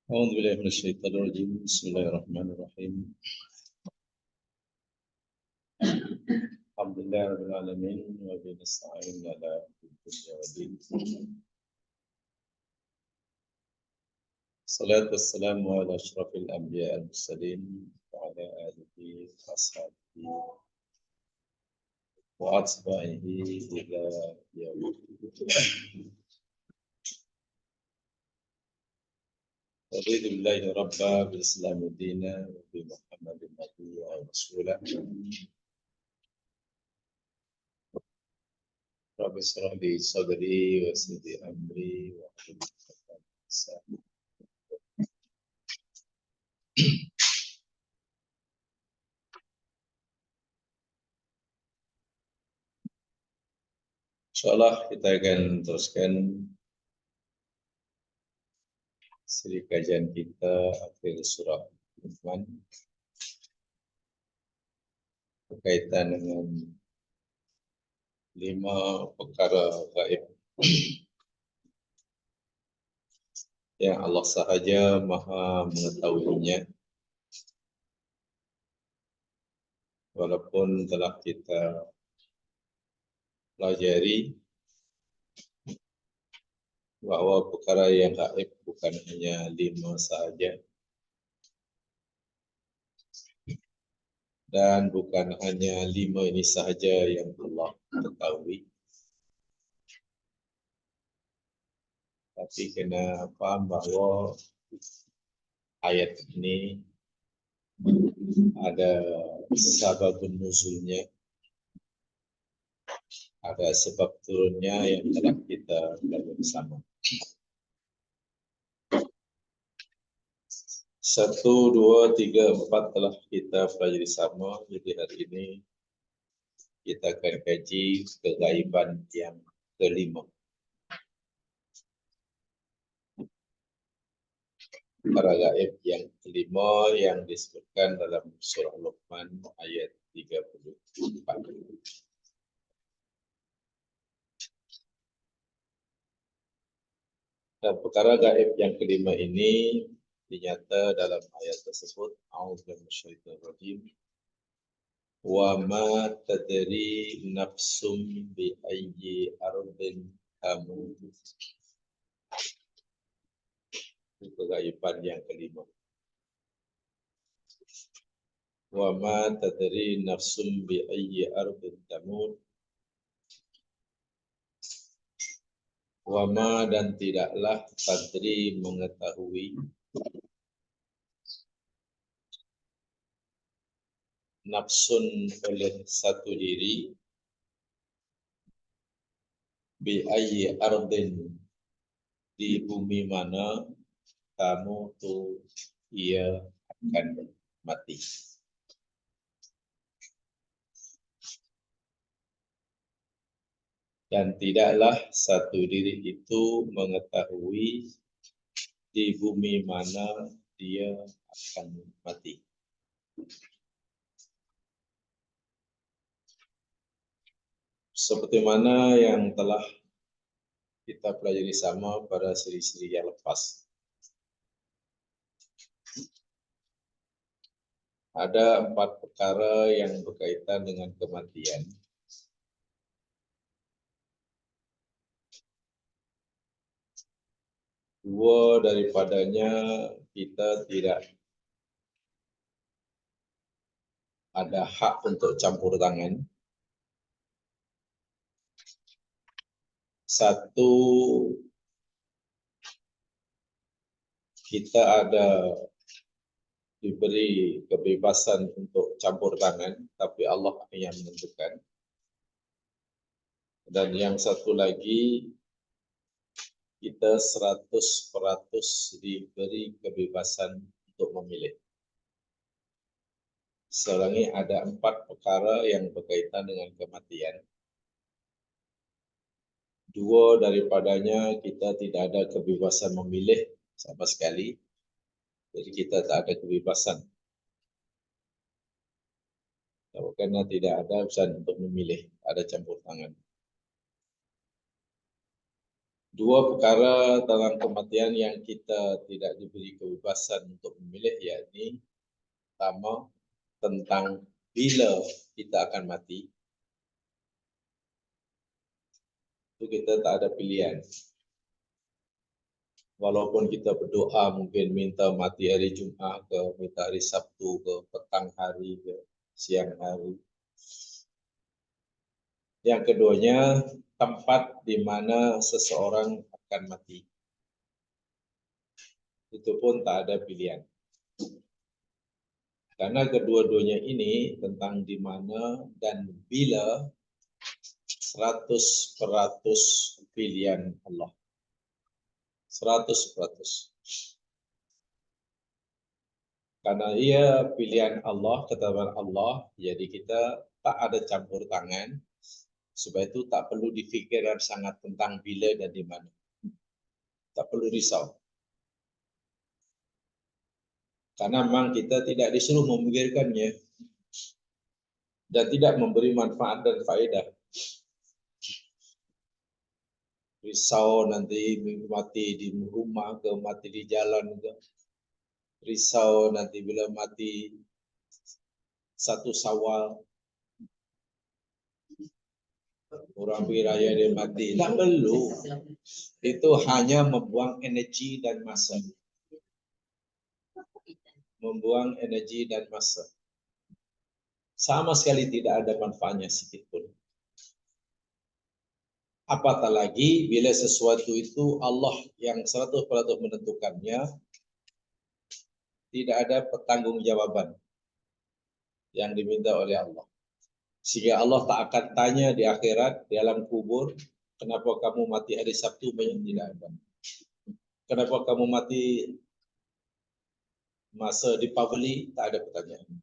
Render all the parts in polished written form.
أعوذ بالله من الشيطان الرجيم بسم الله الرحمن الرحيم الحمد لله رب العالمين وبه نستعين على الدنيا والدين الصلاة والسلام على أشرف الأنبياء المرسلين وعلى آله وأصحابه وأتباعه إلى يوم الدين رضيت بالله ربا بالإسلام دينا وبمحمد نبيا ورسولا رب اشرح لي صدري ويسر لي أمري واحلل عقدة من لساني. Insyaallah kita akan teruskan seri kajian kita akhir surah Luqman berkaitan dengan 5 perkara gaib yang Allah sahaja maha mengetahuinya, walaupun telah kita pelajari bahwa perkara yang gaib bukan hanya 5 sahaja dan bukan hanya 5 ini sahaja yang Allah ketahui, tapi kena faham bahawa ayat ini ada sababun nuzulnya, ada sebab turunnya yang telah kita pelajari bersama. 1, 2, 3, 4 telah kita pelajari sama. Jadi hari ini kita akan kaji kegaiban yang kelima. Perkara gaib yang kelima yang disebutkan dalam surah Luqman ayat 34. Dan perkara gaib yang kelima ini dinyata dalam ayat tersebut. A'udzubillahi minasyaitonir rajim. Wa ma tadri nafsum bi ayyi ardin tamut. Kegaiban yang kelima. Wa ma tadri nafsum bi ayyi ardin tamut. Wa ma dan tidaklah tadri mengetahui nafsun oleh satu diri bi ayyi ardin di bumi mana kamu tu ia akan mati. Dan tidaklah satu diri itu mengetahui di bumi mana dia akan mati. Seperti mana yang telah kita pelajari sama pada seri-seri yang lepas. Ada 4 perkara yang berkaitan dengan kematian. Dua daripadanya kita tidak ada hak untuk campur tangan. Satu, kita ada diberi kebebasan untuk campur tangan, tapi Allah yang menentukan. Dan yang satu lagi, kita 100% diberi kebebasan untuk memilih. Selangi ada 4 perkara yang berkaitan dengan kematian. Dua daripadanya kita tidak ada kebebasan memilih sama sekali. Jadi kita tak ada kebebasan. Karena tidak ada usaha untuk memilih, ada campur tangan. Dua perkara dalam kematian yang kita tidak diberi kebebasan untuk memilih, yakni pertama tentang bila kita akan mati, itu kita tak ada pilihan. Walaupun kita berdoa mungkin minta mati hari Jumaat ke, minta hari Sabtu ke, petang hari ke, siang hari. Yang keduanya, tempat di mana seseorang akan mati. Itu pun tak ada pilihan. Karena kedua-duanya ini tentang di mana dan bila 100% pilihan Allah. 100%. Karena ia pilihan Allah, ketetapan Allah, jadi kita tak ada campur tangan. Sebab itu tak perlu difikirkan sangat tentang bila dan di mana. Tak perlu risau. Karena memang kita tidak disuruh memikirkannya dan tidak memberi manfaat dan faedah. Risau nanti mati di rumah ke, mati di jalan ke. Risau nanti bila mati 1 Syawal. Orang raya dia mati. Tak perlu. Itu hanya membuang energi dan masa. Membuang energi dan masa. Sama sekali tidak ada manfaatnya sedikit pun. Apatah lagi bila sesuatu itu Allah yang 100% menentukannya, tidak ada pertanggungjawaban yang diminta oleh Allah. Sehingga Allah tak akan tanya di akhirat, di alam kubur, kenapa kamu mati hari Sabtu, banyak tidak ada. Kenapa kamu mati masa di Pavili, tak ada pertanyaan.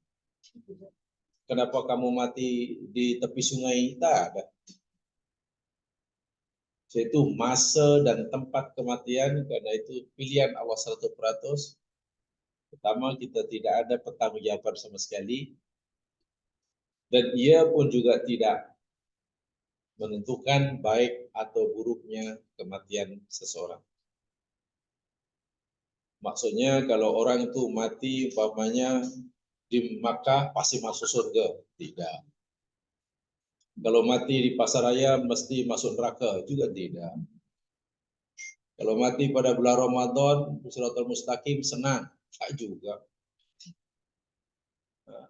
Kenapa kamu mati di tepi sungai, tak ada. Yaitu masa dan tempat kematian, karena itu pilihan Allah 100%. Pertama, kita tidak ada pertanggungjawaban sama sekali. Dan ia pun juga tidak menentukan baik atau buruknya kematian seseorang. Maksudnya kalau orang itu mati umpamanya di Makkah pasti masuk surga, tidak. Kalau mati di Pasaraya mesti masuk neraka, juga tidak. Kalau mati pada bulan Ramadan, Shiratal Mustaqim, senang, tak juga. Nah,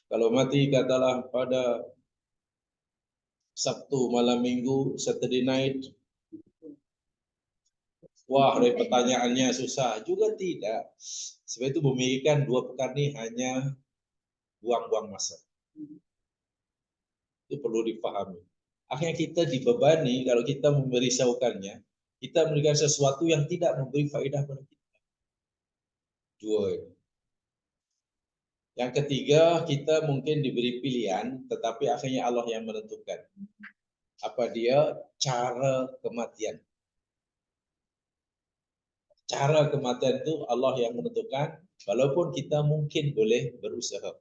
kalau mati katalah pada Sabtu malam Minggu, Saturday night, wah, pertanyaannya susah. Juga tidak. Sebab itu memikirkan dua perkara ini hanya buang-buang masa. Itu perlu dipahami. Akhirnya kita dibebani kalau kita merisaukannya, kita memberikan sesuatu yang tidak memberi faedah pada kita. Dua. Yang ketiga, kita mungkin diberi pilihan, tetapi akhirnya Allah yang menentukan. Apa dia? Cara kematian. Cara kematian itu Allah yang menentukan, walaupun kita mungkin boleh berusaha.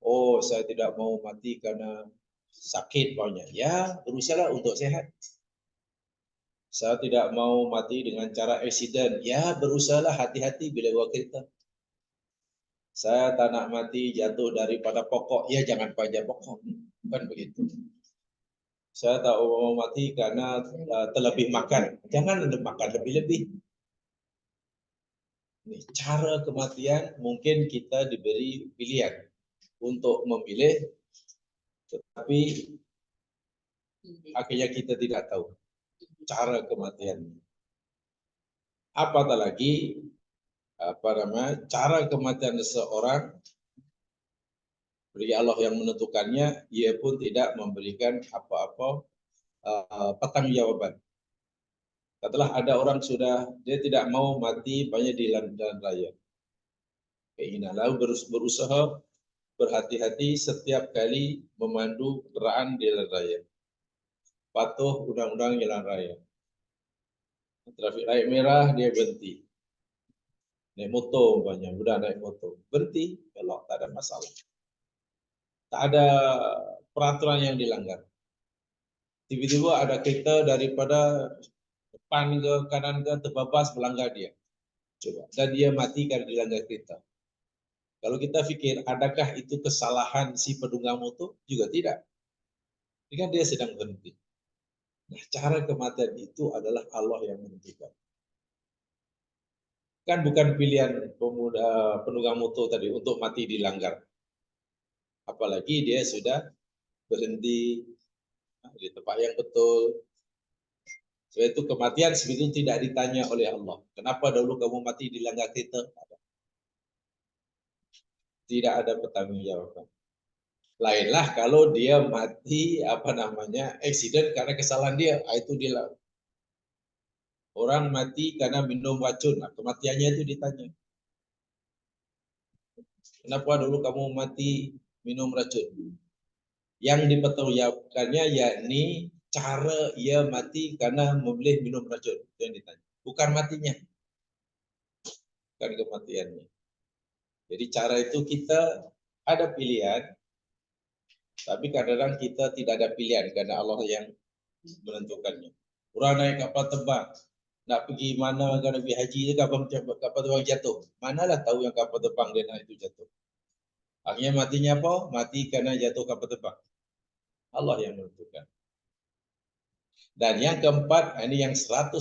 Oh, saya tidak mau mati karena sakit banyak. Ya, berusahalah untuk sehat. Saya tidak mau mati dengan cara eksiden. Ya, berusahalah hati-hati bila bawa kereta. Saya tak nak mati jatuh daripada pokok. Ya, jangan panjat pokok. Kan begitu. Saya tak mau mati karena terlebih makan. Jangan makan lebih-lebih. Cara kematian mungkin kita diberi pilihan untuk memilih, tetapi akhirnya kita tidak tahu cara kematian. Apatah lagi cara kematian seseorang, bagi Allah yang menentukannya, ia pun tidak memberikan apa-apa pertanggungjawaban. Setelah ada orang dia tidak mau mati banyak di jalan raya. Keinginan lalu berusaha berhati-hati setiap kali memandu kendaraan di jalan raya. Patuh undang-undang jalan raya. Trafik light merah dia berhenti. Naik motor banyak, mudah naik motor. Berhenti, belok, tak ada masalah. Tak ada peraturan yang dilanggar. Tiba-tiba ada kereta daripada depan ke kanan ke terbabas melanggar dia. Coba. Dan dia mati karena dilanggar kereta. Kalau kita pikir, adakah itu kesalahan si penunggang motor? Juga tidak. Ini kan dia sedang berhenti. Nah, cara kematian itu adalah Allah yang menentukan. Kan bukan pilihan penunggang motor tadi untuk mati dilanggar. Apalagi dia sudah berhenti di tempat yang betul. Sebab itu kematian sebetulnya tidak ditanya oleh Allah. Kenapa dahulu kamu mati dilanggar kereta? Tidak ada pertanggungjawaban. Lainlah kalau dia mati accident karena kesalahan dia, itu dia. Orang mati karena minum racun, kematiannya itu ditanya. Kenapa dulu kamu mati minum racun? Yang dipertanggungjawabkannya yakni cara ia mati karena memilih minum racun, itu yang ditanya. Bukan matinya, bukan kematiannya. Jadi cara itu kita ada pilihan, tapi kadang-kadang kita tidak ada pilihan karena Allah yang menentukannya. Orang naik kapal terbang, nak pergi mana, nak pergi haji, kapal terbang jatuh. Manalah tahu yang kapal terbang dia naik itu jatuh. Akhirnya matinya apa? Mati karena jatuh kapal terbang. Allah yang menentukan. Dan yang keempat, ini yang 100%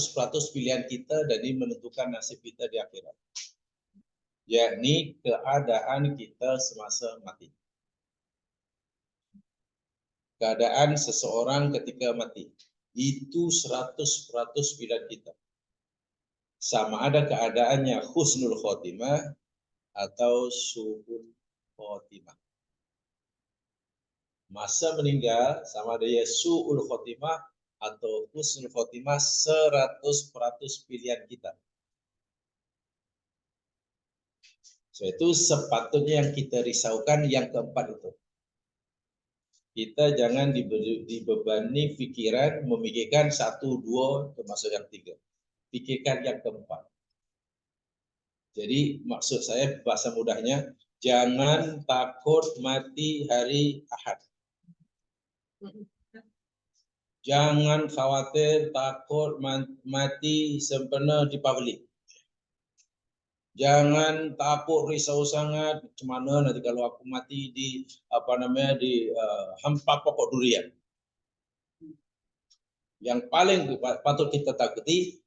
pilihan kita dan ini menentukan nasib kita di akhirat. Yakni keadaan kita semasa mati. Keadaan seseorang ketika mati. Itu 100% pilihan kita. Sama ada keadaannya husnul khotimah atau su'ul khotimah. Masa meninggal sama ada ya su'ul khotimah atau husnul khotimah 100% pilihan kita. So, itu sepatutnya yang kita risaukan yang keempat itu. Kita jangan dibebani pikiran memikirkan 1, 2 termasuk yang 3. Pikirkan yang keempat. Jadi maksud saya bahasa mudahnya, jangan takut mati hari Ahad. Jangan khawatir takut mati sempena Deepavali. Jangan takut risau sangat macam mana nanti kalau aku mati di hampa pokok durian. Yang paling patut kita takuti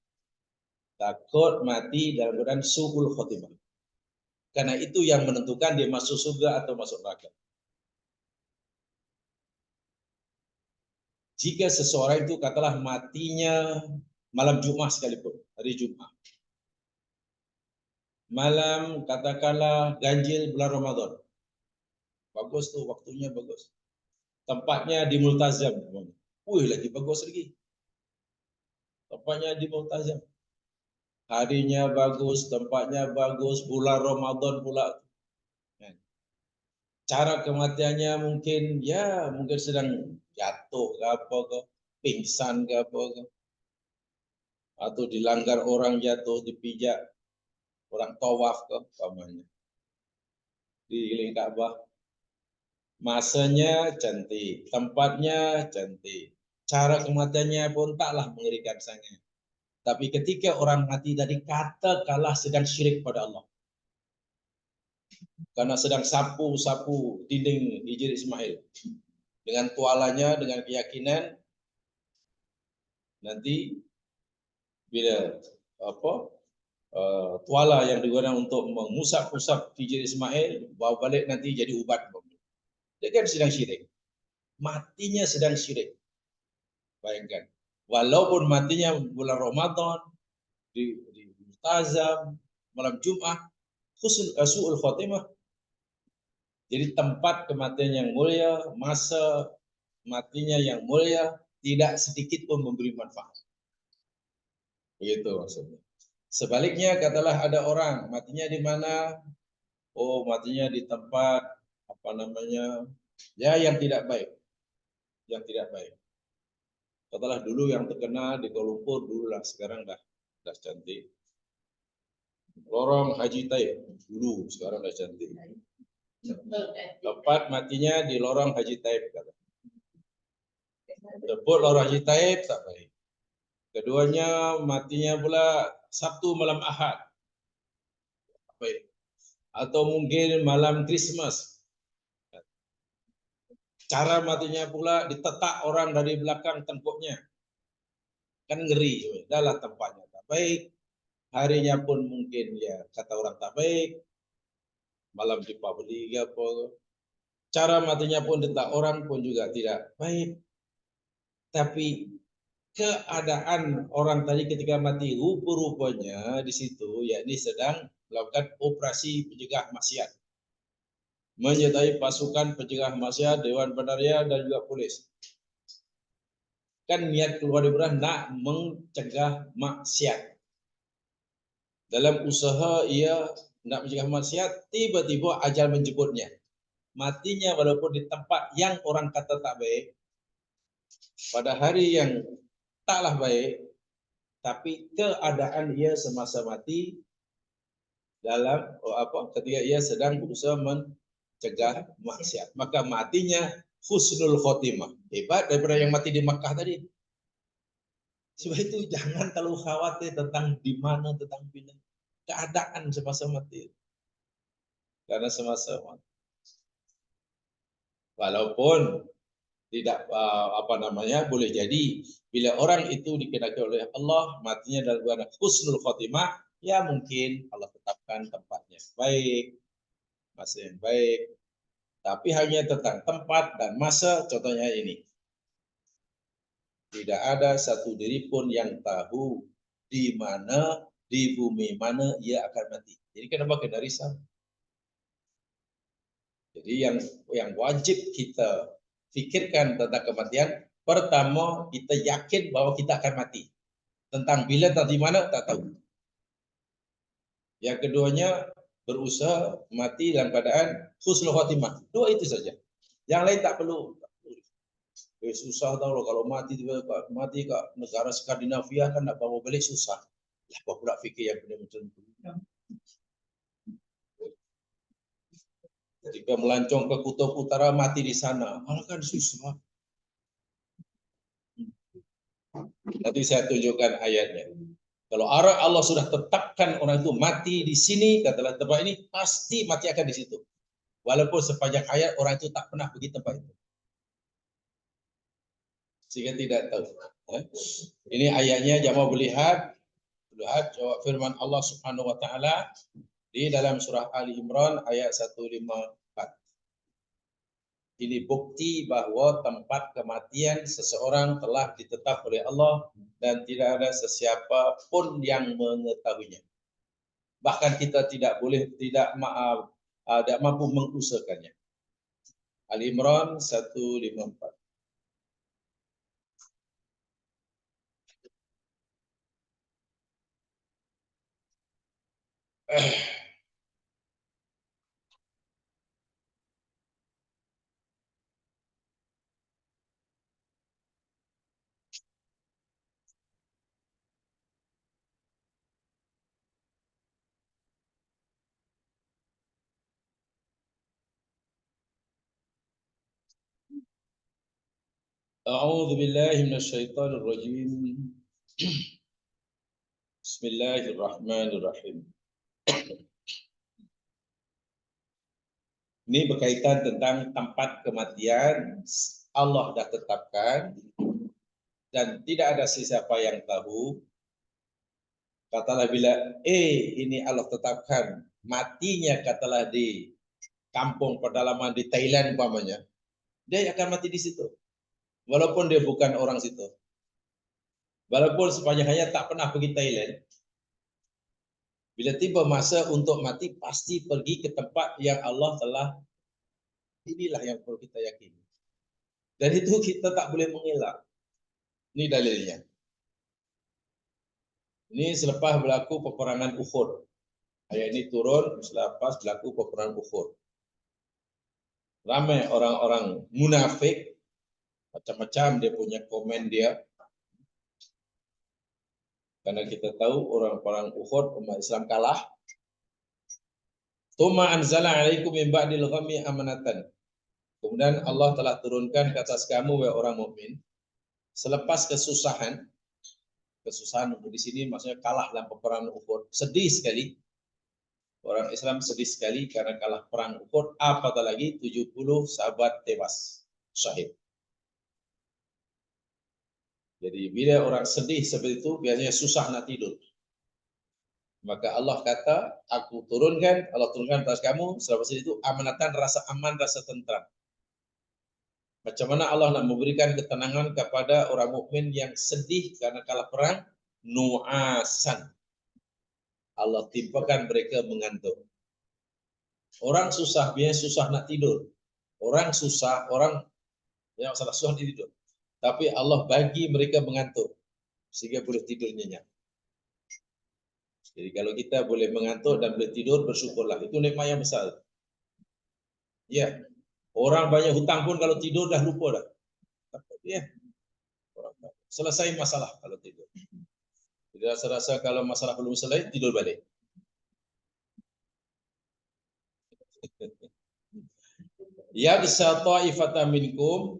takut mati dalam keadaan su'ul khotimah. Karena itu yang menentukan dia masuk surga atau masuk neraka. Jika seseorang itu katalah matinya malam Jumat sekalipun, hari Jumat. Malam katakanlah ganjil bulan Ramadan. Bagus tuh, waktunya bagus. Tempatnya di Multazam. Wih, lagi bagus lagi. Tempatnya di Multazam. Harinya bagus, tempatnya bagus, bulan Ramadan pula. Cara kematiannya mungkin sedang jatuh ke apa ke, pingsan ke apa ke. Atau dilanggar orang jatuh, dipijak orang tawaf ke umpamanya. Di keliling Ka'bah. Masanya cantik, tempatnya cantik. Cara kematiannya pun taklah mengerikan sangat. Tapi ketika orang mati tadi katakanlah sedang syirik pada Allah. Karena sedang sapu-sapu dinding Hijri Ismail. Dengan tualanya, dengan keyakinan nanti bila tuala yang digunakan untuk mengusap-usap Hijri Ismail bawa balik nanti jadi ubat. Dia kan sedang syirik. Matinya sedang syirik. Bayangkan. Walaupun matinya bulan Ramadan di Multazam malam Jumat su'ul khotimah. Jadi tempat kematian yang mulia, masa matinya yang mulia, tidak sedikit pun memberi manfaat. Begitu maksudnya. Sebaliknya katalah ada orang matinya di mana? Oh, matinya di tempat yang tidak baik. Yang tidak baik. Katalah dulu yang terkenal di Kuala Lumpur dulu lah, sekarang dah cantik. Lorong Haji Taib dulu, sekarang dah cantik. Tempat matinya di lorong Haji Taib kata. Sebut lorong Haji Taib tak baik. Keduanya matinya pula Sabtu malam Ahad. Baik. Atau mungkin malam Christmas. Cara matinya pula ditetak orang dari belakang tengkuknya. Kan ngeri. Dahlah tempatnya tak baik. Harinya pun mungkin ya kata orang tak baik. Malam dipabeli apa. Cara matinya pun ditetak orang pun juga tidak baik. Tapi keadaan orang tadi ketika mati rupa-rupanya di situ yakni sedang melakukan operasi pencegah maksiat, menyertai pasukan pencegah maksiat, Dewan Penaria dan juga polis. Kan niat keluar dari nak mencegah maksiat. Dalam usaha ia nak mencegah maksiat, tiba-tiba ajal menjemputnya. Matinya walaupun di tempat yang orang kata tak baik, pada hari yang taklah baik, tapi keadaan ia semasa mati dalam ketika ia sedang berusaha mencegah maksiat, maka matinya husnul khotimah, hebat daripada yang mati di Makkah tadi. Sebab itu jangan terlalu khawatir tentang di mana, tentang bila, keadaan semasa mati. Karena semasa mati, walaupun tidak boleh jadi bila orang itu dikehendaki oleh Allah matinya dalam keadaan husnul khotimah, ya mungkin Allah tetapkan tempatnya baik, masa yang baik, tapi hanya tentang tempat dan masa. Contohnya ini, tidak ada satu diri pun yang tahu di mana, di bumi mana ia akan mati. Jadi kenapa kena risau? Jadi yang wajib kita fikirkan tentang kematian, pertama kita yakin bahwa kita akan mati. Tentang bila, tentang di mana, tak tahu. Yang keduanya, berusaha mati dalam keadaan husnul khotimah. Dua itu saja. Yang lain tak perlu. Susah tahu loh kalau mati mati kat negara Skandinavia kan nak bawa balik susah. Apa pula fikir yang benar macam itu. Jika melancong ke kutub utara mati di sana, kan susah. Nanti saya tunjukkan ayatnya. Kalau Allah sudah tetapkan orang itu mati di sini, katalah tempat ini, pasti mati akan di situ. Walaupun sepanjang hayat orang itu tak pernah pergi tempat itu. Sehingga tidak tahu. Ini ayatnya, jamaah lihat jawab firman Allah Subhanahu wa taala di dalam surah Ali Imran ayat 154. Ini bukti bahwa tempat kematian seseorang telah ditetap oleh Allah dan tidak ada sesiapa pun yang mengetahuinya. Bahkan kita tidak mampu mengusahakannya. Ali Imran 154. A'udzu billahi minasyaitonir rajim. Bismillahirrahmanirrahim. Ini berkaitan tentang tempat kematian. Allah dah tetapkan dan tidak ada sesiapa yang tahu. Katalah bila ini Allah tetapkan matinya, katalah di kampung pedalaman di Thailand umpamanya, dia akan mati di situ. Walaupun dia bukan orang situ. Walaupun sepanjang hayat tak pernah pergi Thailand, bila tiba masa untuk mati pasti pergi ke tempat yang Allah telah. Inilah yang perlu kita yakini. Dan itu kita tak boleh mengelak. Ini dalilnya. Ini selepas berlaku peperangan Uhud. Ayat ini turun selepas berlaku peperangan Uhud. Ramai orang-orang munafik, macam-macam dia punya komen dia. Karena kita tahu orang-orang Uhud umat Islam kalah. Tsumma anzala 'alaikum min ba'dil ghammi amanatan. Kemudian Allah telah turunkan ke atas kamu wahai orang mukmin selepas kesusahan kesusahan di sini maksudnya kalah dalam peperangan Uhud. Sedih sekali. Orang Islam sedih sekali karena kalah perang Uhud, apatah lagi 70 sahabat tewas, syahid. Jadi bila orang sedih seperti itu, biasanya susah nak tidur. Maka Allah kata, Allah turunkan atas kamu, selepas itu amanatan, rasa aman, rasa tentram. Macam mana Allah nak memberikan ketenangan kepada orang mukmin yang sedih karena kalah perang? Nu'asan. Allah timpakan mereka mengantuk. Orang susah, biasanya susah nak tidur. Orang susah, orang yang salah susah tidur. Tapi Allah bagi mereka mengantuk sehingga boleh tidur nyenyak. Jadi kalau kita boleh mengantuk dan boleh tidur, bersyukurlah. Itu nikmat yang besar. Ya, orang banyak hutang pun kalau tidur dah lupa dah. Ya, selesai masalah kalau tidur. Jadi rasa-rasa kalau masalah belum selesai, tidur balik. Yabsa ta'ifatan minkum.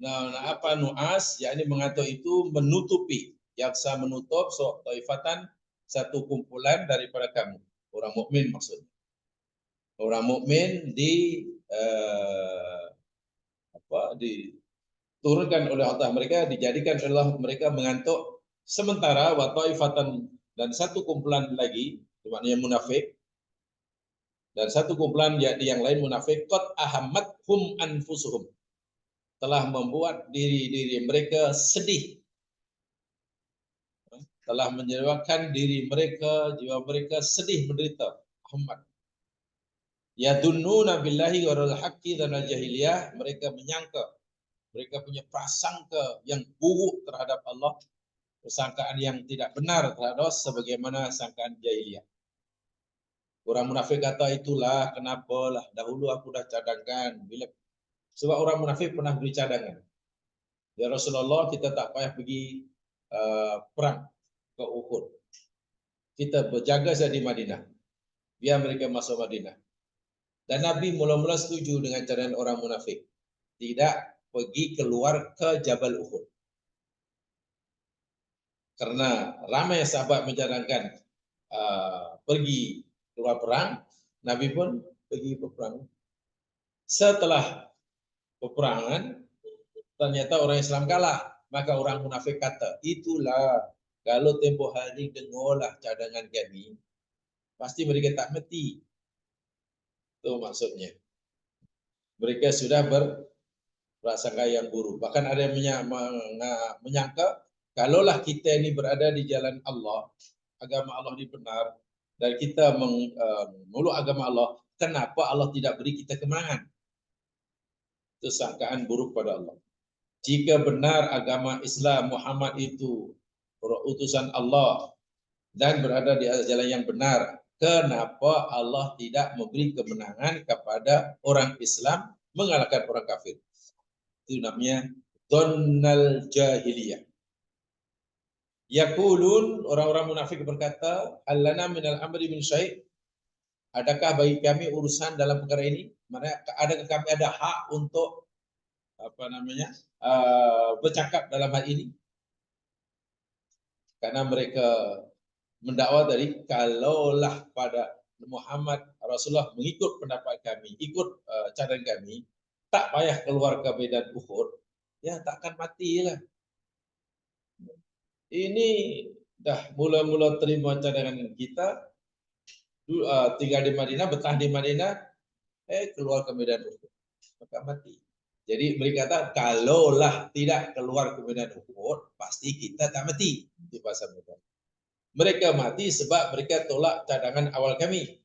Nah, apa nu'as? Yakni mengantuk itu menutupi. Yabsa menutup so ta'ifatan, satu kumpulan daripada kamu. Orang mukmin maksudnya. Orang mukmin diturunkan oleh Allah mereka, dijadikan oleh mereka mengantuk. Sementara wa ta'ifatan, dan satu kumpulan lagi, maknanya munafik, dan satu kumpulan yang lain munafik, qad ahammathum anfusuhum, telah membuat diri mereka sedih, telah menyebabkan diri mereka, jiwa mereka sedih, menderita. Ahmad. Yadunnuna billahi ghairil haqqi dan al-jahiliyah, mereka menyangka, mereka punya prasangka yang buruk terhadap Allah, persangkaan yang tidak benar terhadap Allah sebagaimana sangkaan jahiliyah. Orang munafik kata, itulah kenapalah dahulu aku dah cadangkan. Sebab orang munafik pernah beri cadangan. Ya Rasulullah, kita tak payah pergi perang ke Uhud. Kita berjaga saja di Madinah. Biar mereka masuk Madinah. Dan Nabi mula-mula setuju dengan cadangan orang munafik. Tidak pergi keluar ke Jabal Uhud. Karena ramai sahabat mencadangkan pergi keluar perang, Nabi pun pergi berperang. Setelah peperangan, ternyata orang Islam kalah. Maka orang munafik kata, itulah kalau tempoh hari dengarlah cadangan kami, pasti mereka tak mati. Itu maksudnya. Mereka sudah berprasangka yang buruk. Bahkan ada yang menyangka, kalaulah kita ini berada di jalan Allah, agama Allah ini benar, dan kita memeluk agama Allah, kenapa Allah tidak beri kita kemenangan? Itu sangkaan buruk pada Allah. Jika benar agama Islam Muhammad itu utusan Allah dan berada di atas jalan yang benar, kenapa Allah tidak memberi kemenangan kepada orang Islam mengalahkan orang kafir? Itu namanya dhannal jahiliyah. Yaqulun, orang-orang munafik berkata, allana minal amri min syai', adakah bagi kami urusan dalam perkara ini? Adakah kami ada hak untuk bercakap dalam hal ini? Karena mereka mendakwa tadi, kalaulah pada Muhammad Rasulullah mengikut pendapat kami, ikut cadangan kami, tak payah keluar ke medan Uhud, ya takkan matilah. Ini dah mula-mula terima cadangan kita, tinggal di Madinah, betah di Madinah, keluar ke medan Uhud, maka mati. Jadi mereka kata, kalaulah tidak keluar ke medan Uhud, pasti kita tak mati di pasar Medan. Mereka mati sebab mereka tolak cadangan awal kami.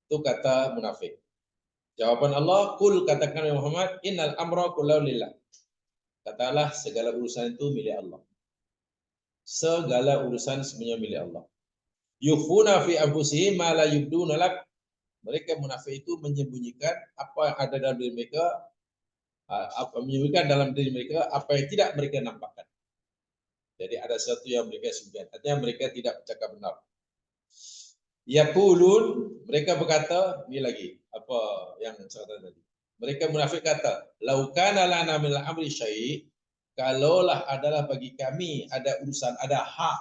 Itu kata munafik. Jawaban Allah, kul, katakan Muhammad, innal amra kullahu lillah. Katalah segala urusan itu milik Allah. Segala urusan semuanya milik Allah. Yukhuna fi anfusihim ma la yubduna lak. Mereka munafik itu menyembunyikan apa yang ada dalam diri mereka, menyembunyikan dalam diri mereka apa yang tidak mereka nampakkan. Jadi ada sesuatu yang mereka sembunyikan. Artinya mereka tidak bercakap benar. Yaqulun, mereka berkata, ini lagi apa yang saya katakan tadi. Mereka munafik kata, lau kana lana min al-amri syai', kalaulah adalah bagi kami ada urusan, ada hak,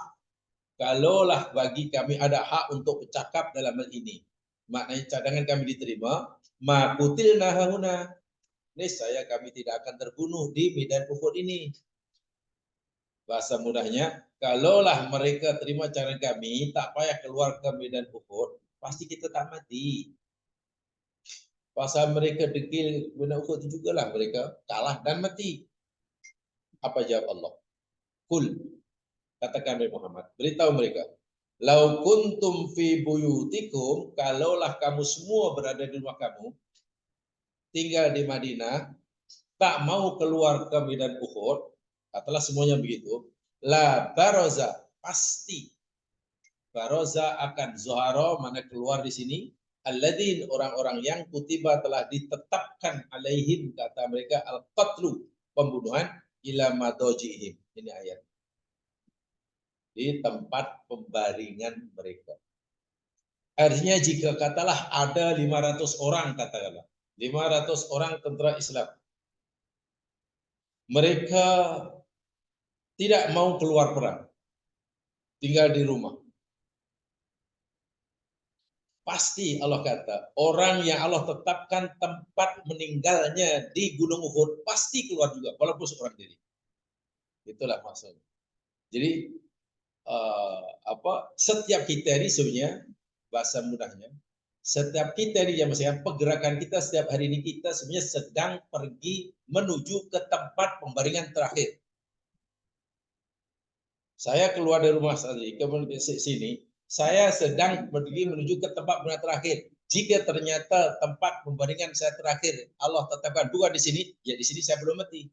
kalaulah bagi kami ada hak untuk bercakap dalam hal ini, maknanya cadangan kami diterima, ma qutilna hahuna, niscaya kami tidak akan terbunuh di medan Uhud ini. Bahasa mudahnya, kalaulah mereka terima cadangan kami, tak payah keluar ke medan Uhud, pasti kita tak mati. Pasal mereka degil medan Uhud itu juga lah mereka kalah dan mati. Apa jawab Allah? Kul, katakan Nabi Muhammad, beritahu mereka, lau kuntum fi buyutikum, kalaulah kamu semua berada di rumah kamu, tinggal di Madinah, tak mau keluar ke medan Uhud, katalah semuanya begitu, la baroza, pasti baroza akan zuhara, mana keluar di sini, alladzin, orang-orang yang kutiba telah ditetapkan alaihim, kata mereka, al-qatlu, pembunuhan, ila madojihim. Ini ayat. Di tempat pembaringan mereka. Artinya jika katalah ada 500 orang, katakanlah 500 orang tentara Islam, mereka tidak mau keluar perang, tinggal di rumah. Pasti Allah kata, orang yang Allah tetapkan tempat meninggalnya di Gunung Uhud pasti keluar juga, walaupun seorang diri. Itulah maksudnya. Jadi setiap kita ini sebenarnya, bahasa mudahnya, setiap kita ini yang maksudnya pergerakan kita setiap hari ini, kita sebenarnya sedang pergi menuju ke tempat pembaringan terakhir. Saya keluar dari rumah tadi ke sini, saya sedang pergi menuju ke tempat pembaringan terakhir. Jika ternyata tempat pembaringan saya terakhir Allah tetapkan bukan di sini, ya di sini saya belum mati.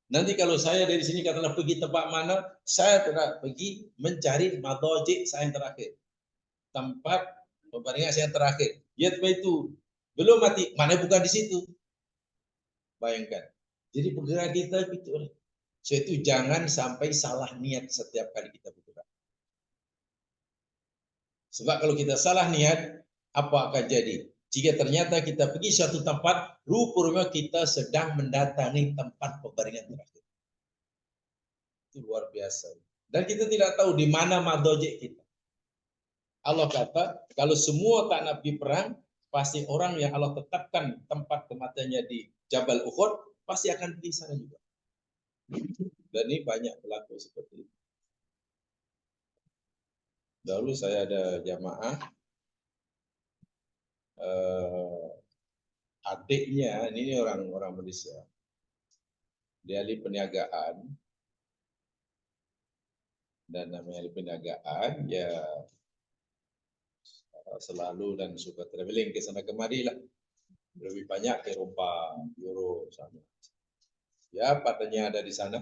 Nanti kalau saya dari sini katakanlah pergi tempat mana, saya tidak pergi mencari madojik saya yang terakhir. Tempat pembaringan saya yang terakhir. Ya itu belum mati, mana bukan di situ. Bayangkan. Jadi pergerakan kita itu. So itu jangan sampai salah niat setiap kali kita bergerak. Sebab kalau kita salah niat, apa akan jadi? Jika ternyata kita pergi suatu tempat, rupanya kita sedang mendatangi tempat pembaringan terakhir. Itu luar biasa. Dan kita tidak tahu di mana madojek kita. Allah kata, kalau semua tak nak pergi perang, pasti orang yang Allah tetapkan tempat kematiannya di Jabal Uhud, pasti akan pergi sana juga. Dan ini banyak berlaku seperti itu. Dahulu saya ada jamaah, adiknya, ini orang Malaysia, dia ahli perniagaan, dan namanya ahli perniagaan, ya selalu dan suka traveling ke sana kemari lah. Lebih banyak ke Eropa, Euro sana. Ya, partnernya ada di sana.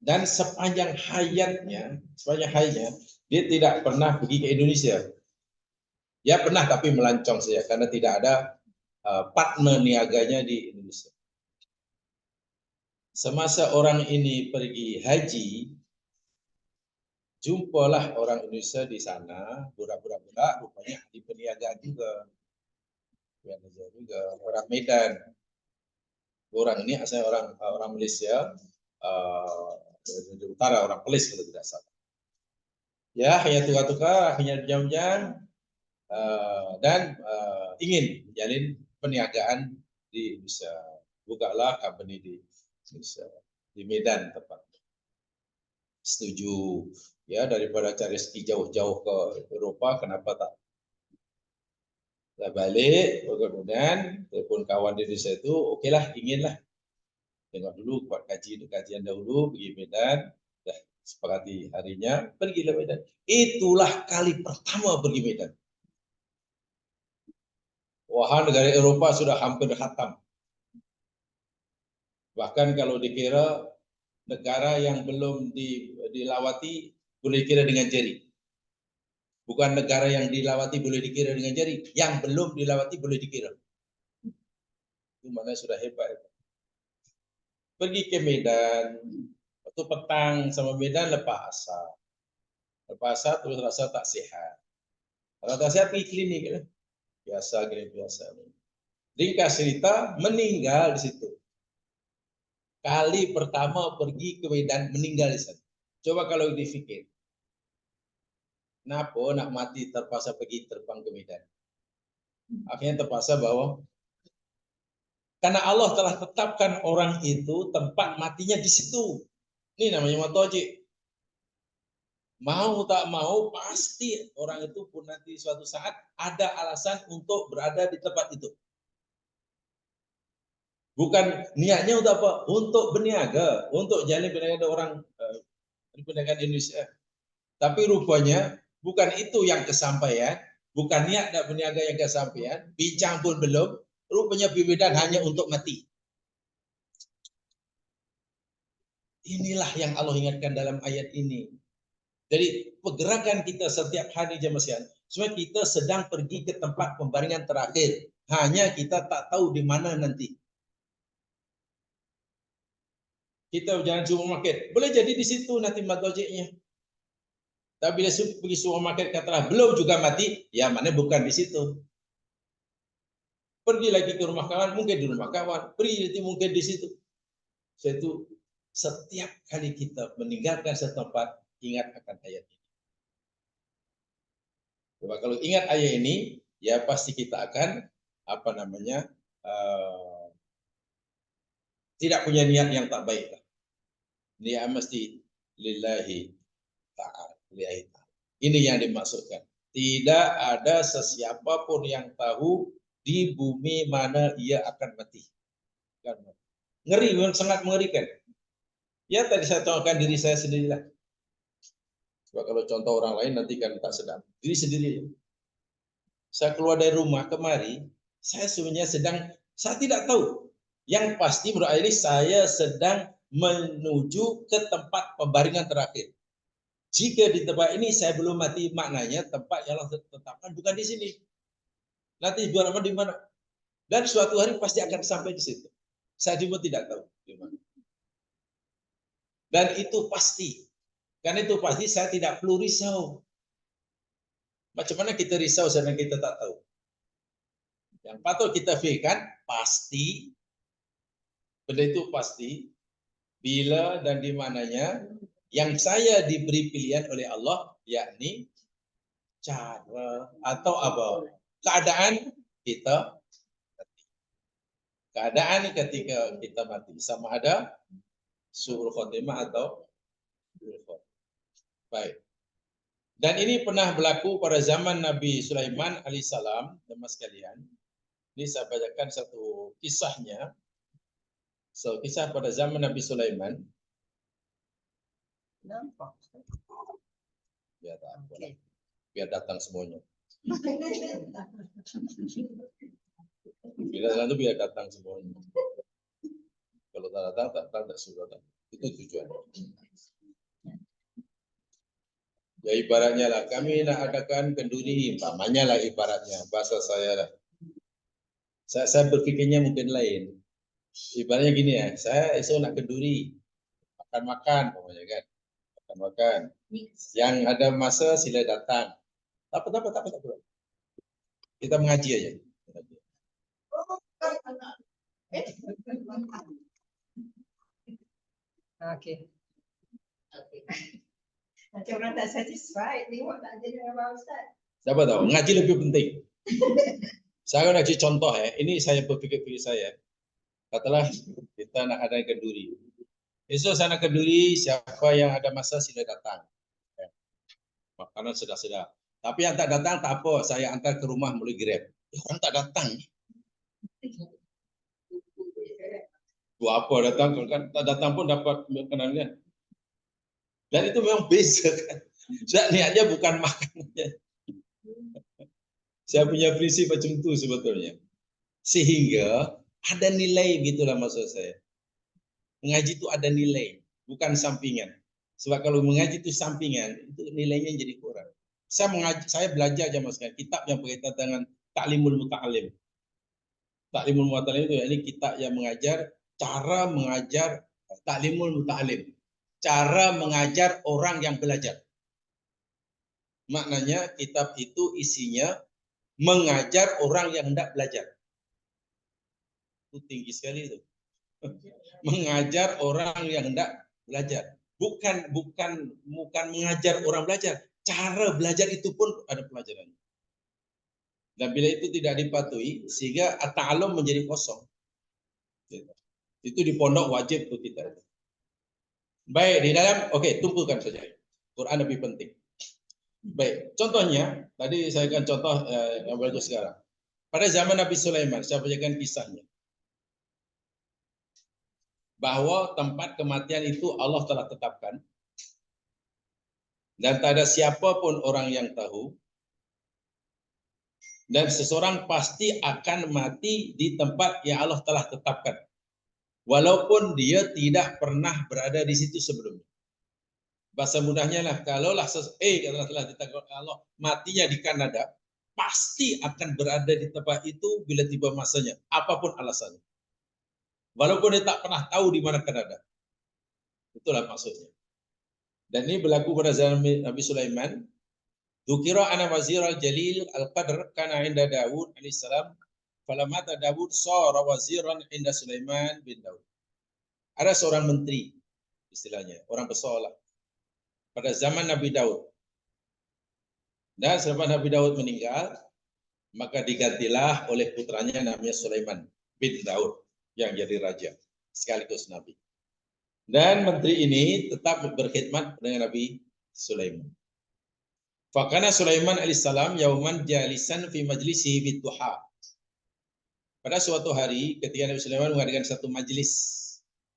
Dan sepanjang hayatnya, dia tidak pernah pergi ke Indonesia. Ya pernah, tapi melancong saja karena tidak ada partner niaganya di Indonesia. Semasa orang ini pergi haji, jumpalah orang Indonesia di sana, budak-budak rupanya di perniagaan juga. Orang Medan. Orang ini asalnya orang Malaysia, dari utara, orang Perlis kalau tidak salah. Ya, hanya tukar-tukar, akhirnya jam-jam, dan ingin menjalin perniagaan di Indonesia. Bukalah company di Indonesia, di Medan tepat. Setuju, ya, daripada cari rezeki jauh-jauh ke Eropa, kenapa tak? Saya balik, kemudian telepon kawan di Indonesia itu, okelah, inginlah. Tengok dulu, buat kajian dahulu, pergi Medan, dah sepakati harinya, pergi ke Medan. Itulah kali pertama pergi Medan. Wah, negara Eropa sudah hampir khatam. Bahkan kalau dikira negara yang belum dilawati, boleh dikira dengan jari. Bukan negara yang dilawati boleh dikira dengan jari, yang belum dilawati boleh dikira. Itu maknanya sudah hebat. Pergi ke Medan, waktu petang sama Medan lepas asar. Lepas asar terus rasa tak sehat. Kalau tak sehat pergi klinik, biasa gini biasa. Ringkas cerita, meninggal di situ. Kali pertama pergi ke Medan, meninggal di sana. Coba kalau dipikir, kenapa nak mati terpaksa pergi terbang ke Medan? Akhirnya terpaksa bawa. Karena Allah telah tetapkan orang itu tempat matinya di situ. Ini namanya matoji. Mau tak mau pasti orang itu pun nanti suatu saat ada alasan untuk berada di tempat itu. Bukan niatnya untuk apa? Untuk berniaga, untuk jalin perdagangan orang perdagangan Indonesia. Tapi rupanya bukan itu yang kesampaian, bukan niat dan berniaga yang kesampaian, bincang pun belum, rupanya Medan hanya untuk mati. Inilah yang Allah ingatkan dalam ayat ini. Jadi pergerakan kita setiap hari jemaah sekalian, sebenarnya kita sedang pergi ke tempat pembaringan terakhir. Hanya kita tak tahu di mana nanti. Kita jalan supermarket, boleh jadi di situ nanti matojeknya. Tapi bila pergi supermarket katalah belum juga mati, ya mana bukan di situ. Pergi lagi ke rumah kawan, mungkin di rumah kawan. Pergi mungkin di situ. Itu setiap kali kita meninggalkan setempat, ingat akan ayat ini. Coba kalau ingat ayat ini, ya pasti kita akan tidak punya niat yang tak baik. Niat mesti lillahi ta'ala. Ini yang dimaksudkan. Tidak ada sesiapa pun yang tahu di bumi mana ia akan mati. Ngeri, sangat mengerikan. Ya tadi saya contohkan diri saya sendirilah. Sebab kalau contoh orang lain nanti kan tak sedap. Diri sendiri. Saya keluar dari rumah kemari, saya sebenarnya saya tidak tahu. Yang pasti menurut ini saya sedang menuju ke tempat pembaringan terakhir. Jika di tempat ini saya belum mati, maknanya tempat yang Allah tetapkan bukan di sini. Nanti di mana? Dan suatu hari pasti akan sampai di situ. Saya juga tidak tahu di mana. Dan itu pasti. Karena itu pasti saya tidak perlu risau. Macam mana kita risau sedang kita tak tahu? Yang patut kita fikirkan pasti, benda itu pasti, bila dan di mananya yang saya diberi pilihan oleh Allah, yakni cara atau apa? Keadaan kita mati. Keadaan ketika kita mati sama ada su'ul khotimah atau baik. Dan ini pernah berlaku pada zaman Nabi Sulaiman alaihissalam, teman sekalian. Ini saya bacakan satu kisahnya. Kisah pada zaman Nabi Sulaiman. Biar datang semuanya. Biar datang semuanya. Kalau tak datang, tak suruh datang. Itu tujuan. Ya ibaratnya lah, kami nak adakan kenduri, umpamanya lah ibaratnya, bahasa saya lah. Saya berpikirnya mungkin lain. Ibaratnya gini ya, saya esok nak kenduri, makan-makan, umpamanya kan, makan-makan. Yang ada masa sila datang. Tak apa. Kita mengaji aja. Oke. Nanti orang tak satisfied, tengok tak jadi dengan Ustaz. Siapa tahu, ngaji lebih penting. Saya ngaji contoh ya, ini saya berpikir saya. Katalah kita nak ada kenduri. Esok sana kenduri, siapa yang ada masa sila datang. Makanan sedap-sedap. Tapi yang tak datang tak apa, saya antar ke rumah melalui Grab. Orang tak datang. Buat apa datang, kan tak datang pun dapat makanan kan. Dan itu memang beza kan. Saya niatnya bukan makannya. Saya punya prinsip macam itu sebetulnya. Sehingga ada nilai gitulah maksud saya. Mengaji itu ada nilai, bukan sampingan. Sebab kalau mengaji itu sampingan, itu nilainya jadi kurang. Saya belajar jamaah sekalian kitab yang berkaitan dengan Ta'limul Muta'alim. Ta'limul Muta'alim itu ini kitab yang mengajar cara mengajar Ta'limul Muta'alim. Cara mengajar orang yang belajar. Maknanya kitab itu isinya mengajar orang yang hendak belajar. Itu tinggi sekali itu. Mengajar orang yang hendak belajar. Bukan mengajar orang belajar. Cara belajar itu pun ada pelajarannya. Dan bila itu tidak dipatuhi, sehingga at-ta'allum menjadi kosong. Itu di pondok wajib untuk kita. Baik, di dalam, oke, tumpukan saja. Quran lebih penting. Baik, contohnya, tadi saya akan contoh yang bagus sekarang. Pada zaman Nabi Sulaiman, saya bacakan kisahnya. Bahwa tempat kematian itu Allah telah tetapkan. Dan tak ada siapapun orang yang tahu. Dan seseorang pasti akan mati di tempat yang Allah telah tetapkan. Walaupun dia tidak pernah berada di situ sebelumnya. Bahasa mudahnya lah, kalaulah telah ditakdirkan Allah matinya di Kanada, pasti akan berada di tempat itu bila tiba masanya, apapun alasannya. Walaupun dia tak pernah tahu di mana Kanada. Itulah maksudnya. Dan ini berlaku pada zaman Nabi Sulaiman. Dzukira ana wazir al-jalil al-qadr kana inda Daud alaihissalam. Falamata Daud sara waziran inda Sulaiman bin Daud. Ada seorang menteri, istilahnya, orang besar lah. Pada zaman Nabi Daud. Dan setelah Nabi Daud meninggal, maka digantilah oleh putranya namanya Sulaiman bin Daud yang jadi raja sekaligus nabi. Dan menteri ini tetap berkhidmat dengan Nabi Sulaiman. Fakana Sulaiman alaihissalam yauman jalisan fi majlisi bid-duha. Pada suatu hari ketika Nabi Sulaiman mengadakan satu majlis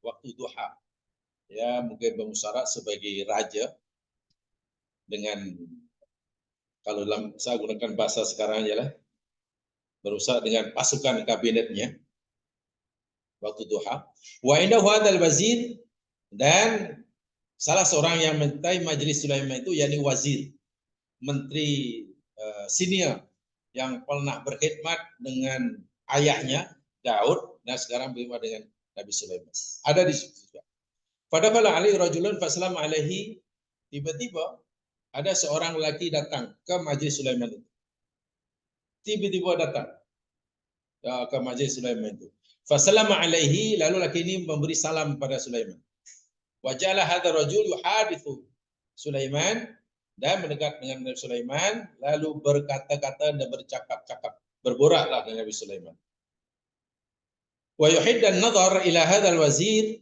waktu duha. Ya, mungkin bermusyawarah sebagai raja dengan, kalau dalam saya gunakan bahasa sekarang aja lah, berusaha dengan pasukan kabinetnya waktu duha. Wa indahu hadzal wazir, dan salah seorang yang mentai majelis Sulaiman itu yakni wazir, menteri senior yang pernah berkhidmat dengan ayahnya Daud dan sekarang berkhidmat dengan Nabi Sulaiman. Ada di situ juga. Fadakhala alaihi rajulun fasallam alaihi, tiba-tiba ada seorang lelaki datang ke majelis Sulaiman itu. Tiba-tiba datang ke majelis Sulaiman itu. Fasallama alaihi, lalu lelaki ini memberi salam pada Sulaiman. Waja'ala hadzal rajul yuhadithu Sulaiman, dan mendekat dengan Nabi Sulaiman, lalu berkata-kata dan bercakap-cakap, berboraklah dengan Nabi Sulaiman. Wa yuhiddan nazar ila hadzal wazir,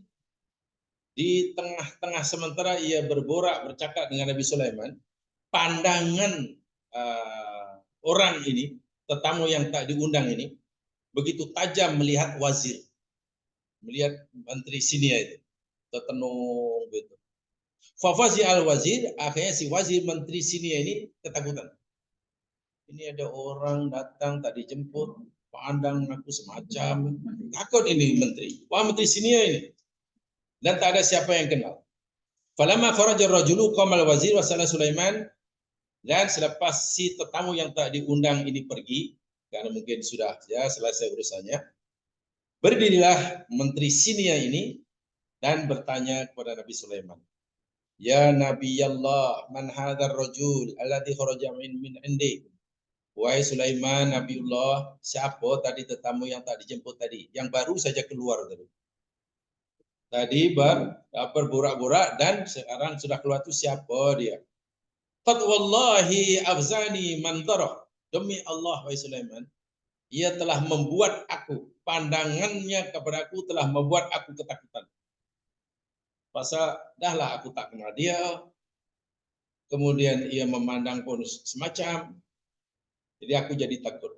di tengah-tengah sementara ia berborak bercakap dengan Nabi Sulaiman, pandangan orang ini, tetamu yang tak diundang ini, begitu tajam melihat wazir, melihat menteri sini itu, tertenung gitu. Fafazi al-wazir, akhirnya si wazir menteri sini ini ketakutan. Ini ada orang datang tak dijemput, pandang aku semacam, takut ini menteri. Wah, menteri sini ini. Dan tak ada siapa yang kenal. Falamma kharaja ar-rajulu qamal wazir wa sala Sulaiman, dan selepas si tetamu yang tak diundang ini pergi, karena mungkin sudah ya selesai urusannya, berdirilah menteri sinia ini dan bertanya kepada Nabi Sulaiman, ya Nabi Allah, man hadzal rajul alladhi kharaja min indi. Wahai Sulaiman, Nabiullah, siapa tadi tetamu yang tak dijemput tadi, yang baru saja keluar tadi. Tadi berborak-borak dan sekarang sudah keluar, itu siapa dia? Qad wallahi afzani man darah. Demi Allah, wahai Sulaiman, ia telah membuat aku, pandangannya kepada aku telah membuat aku ketakutan. Pasal dahlah aku tak kenal dia. Kemudian ia memandang pun semacam. Jadi aku jadi takut.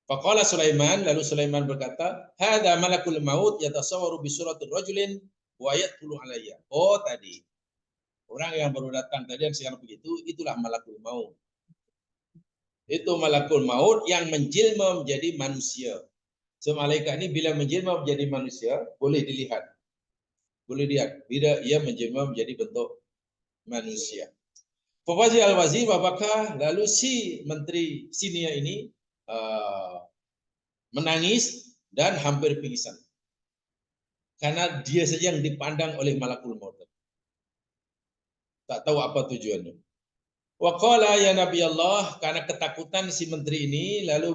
Faqala Sulaiman, lalu Sulaiman berkata, hadza malakul maut yatasawwaru bi suratir rajulin wa yadkhulu alayya. Oh, tadi orang yang baru datang tadi yang sekarang begitu, itulah malakul maut. Itu malakul maut yang menjelma menjadi manusia. So, malaikat ini bila menjelma menjadi manusia, boleh dilihat. Boleh lihat bila ia menjelma menjadi bentuk manusia. Fawazi al-wazir wabaka, lalu si menteri sinia ini menangis dan hampir pingsan. Karena dia saja yang dipandang oleh malakul maut. Tak tahu apa tujuannya. Wa qala ya Nabi Allah, karena ketakutan si menteri ini lalu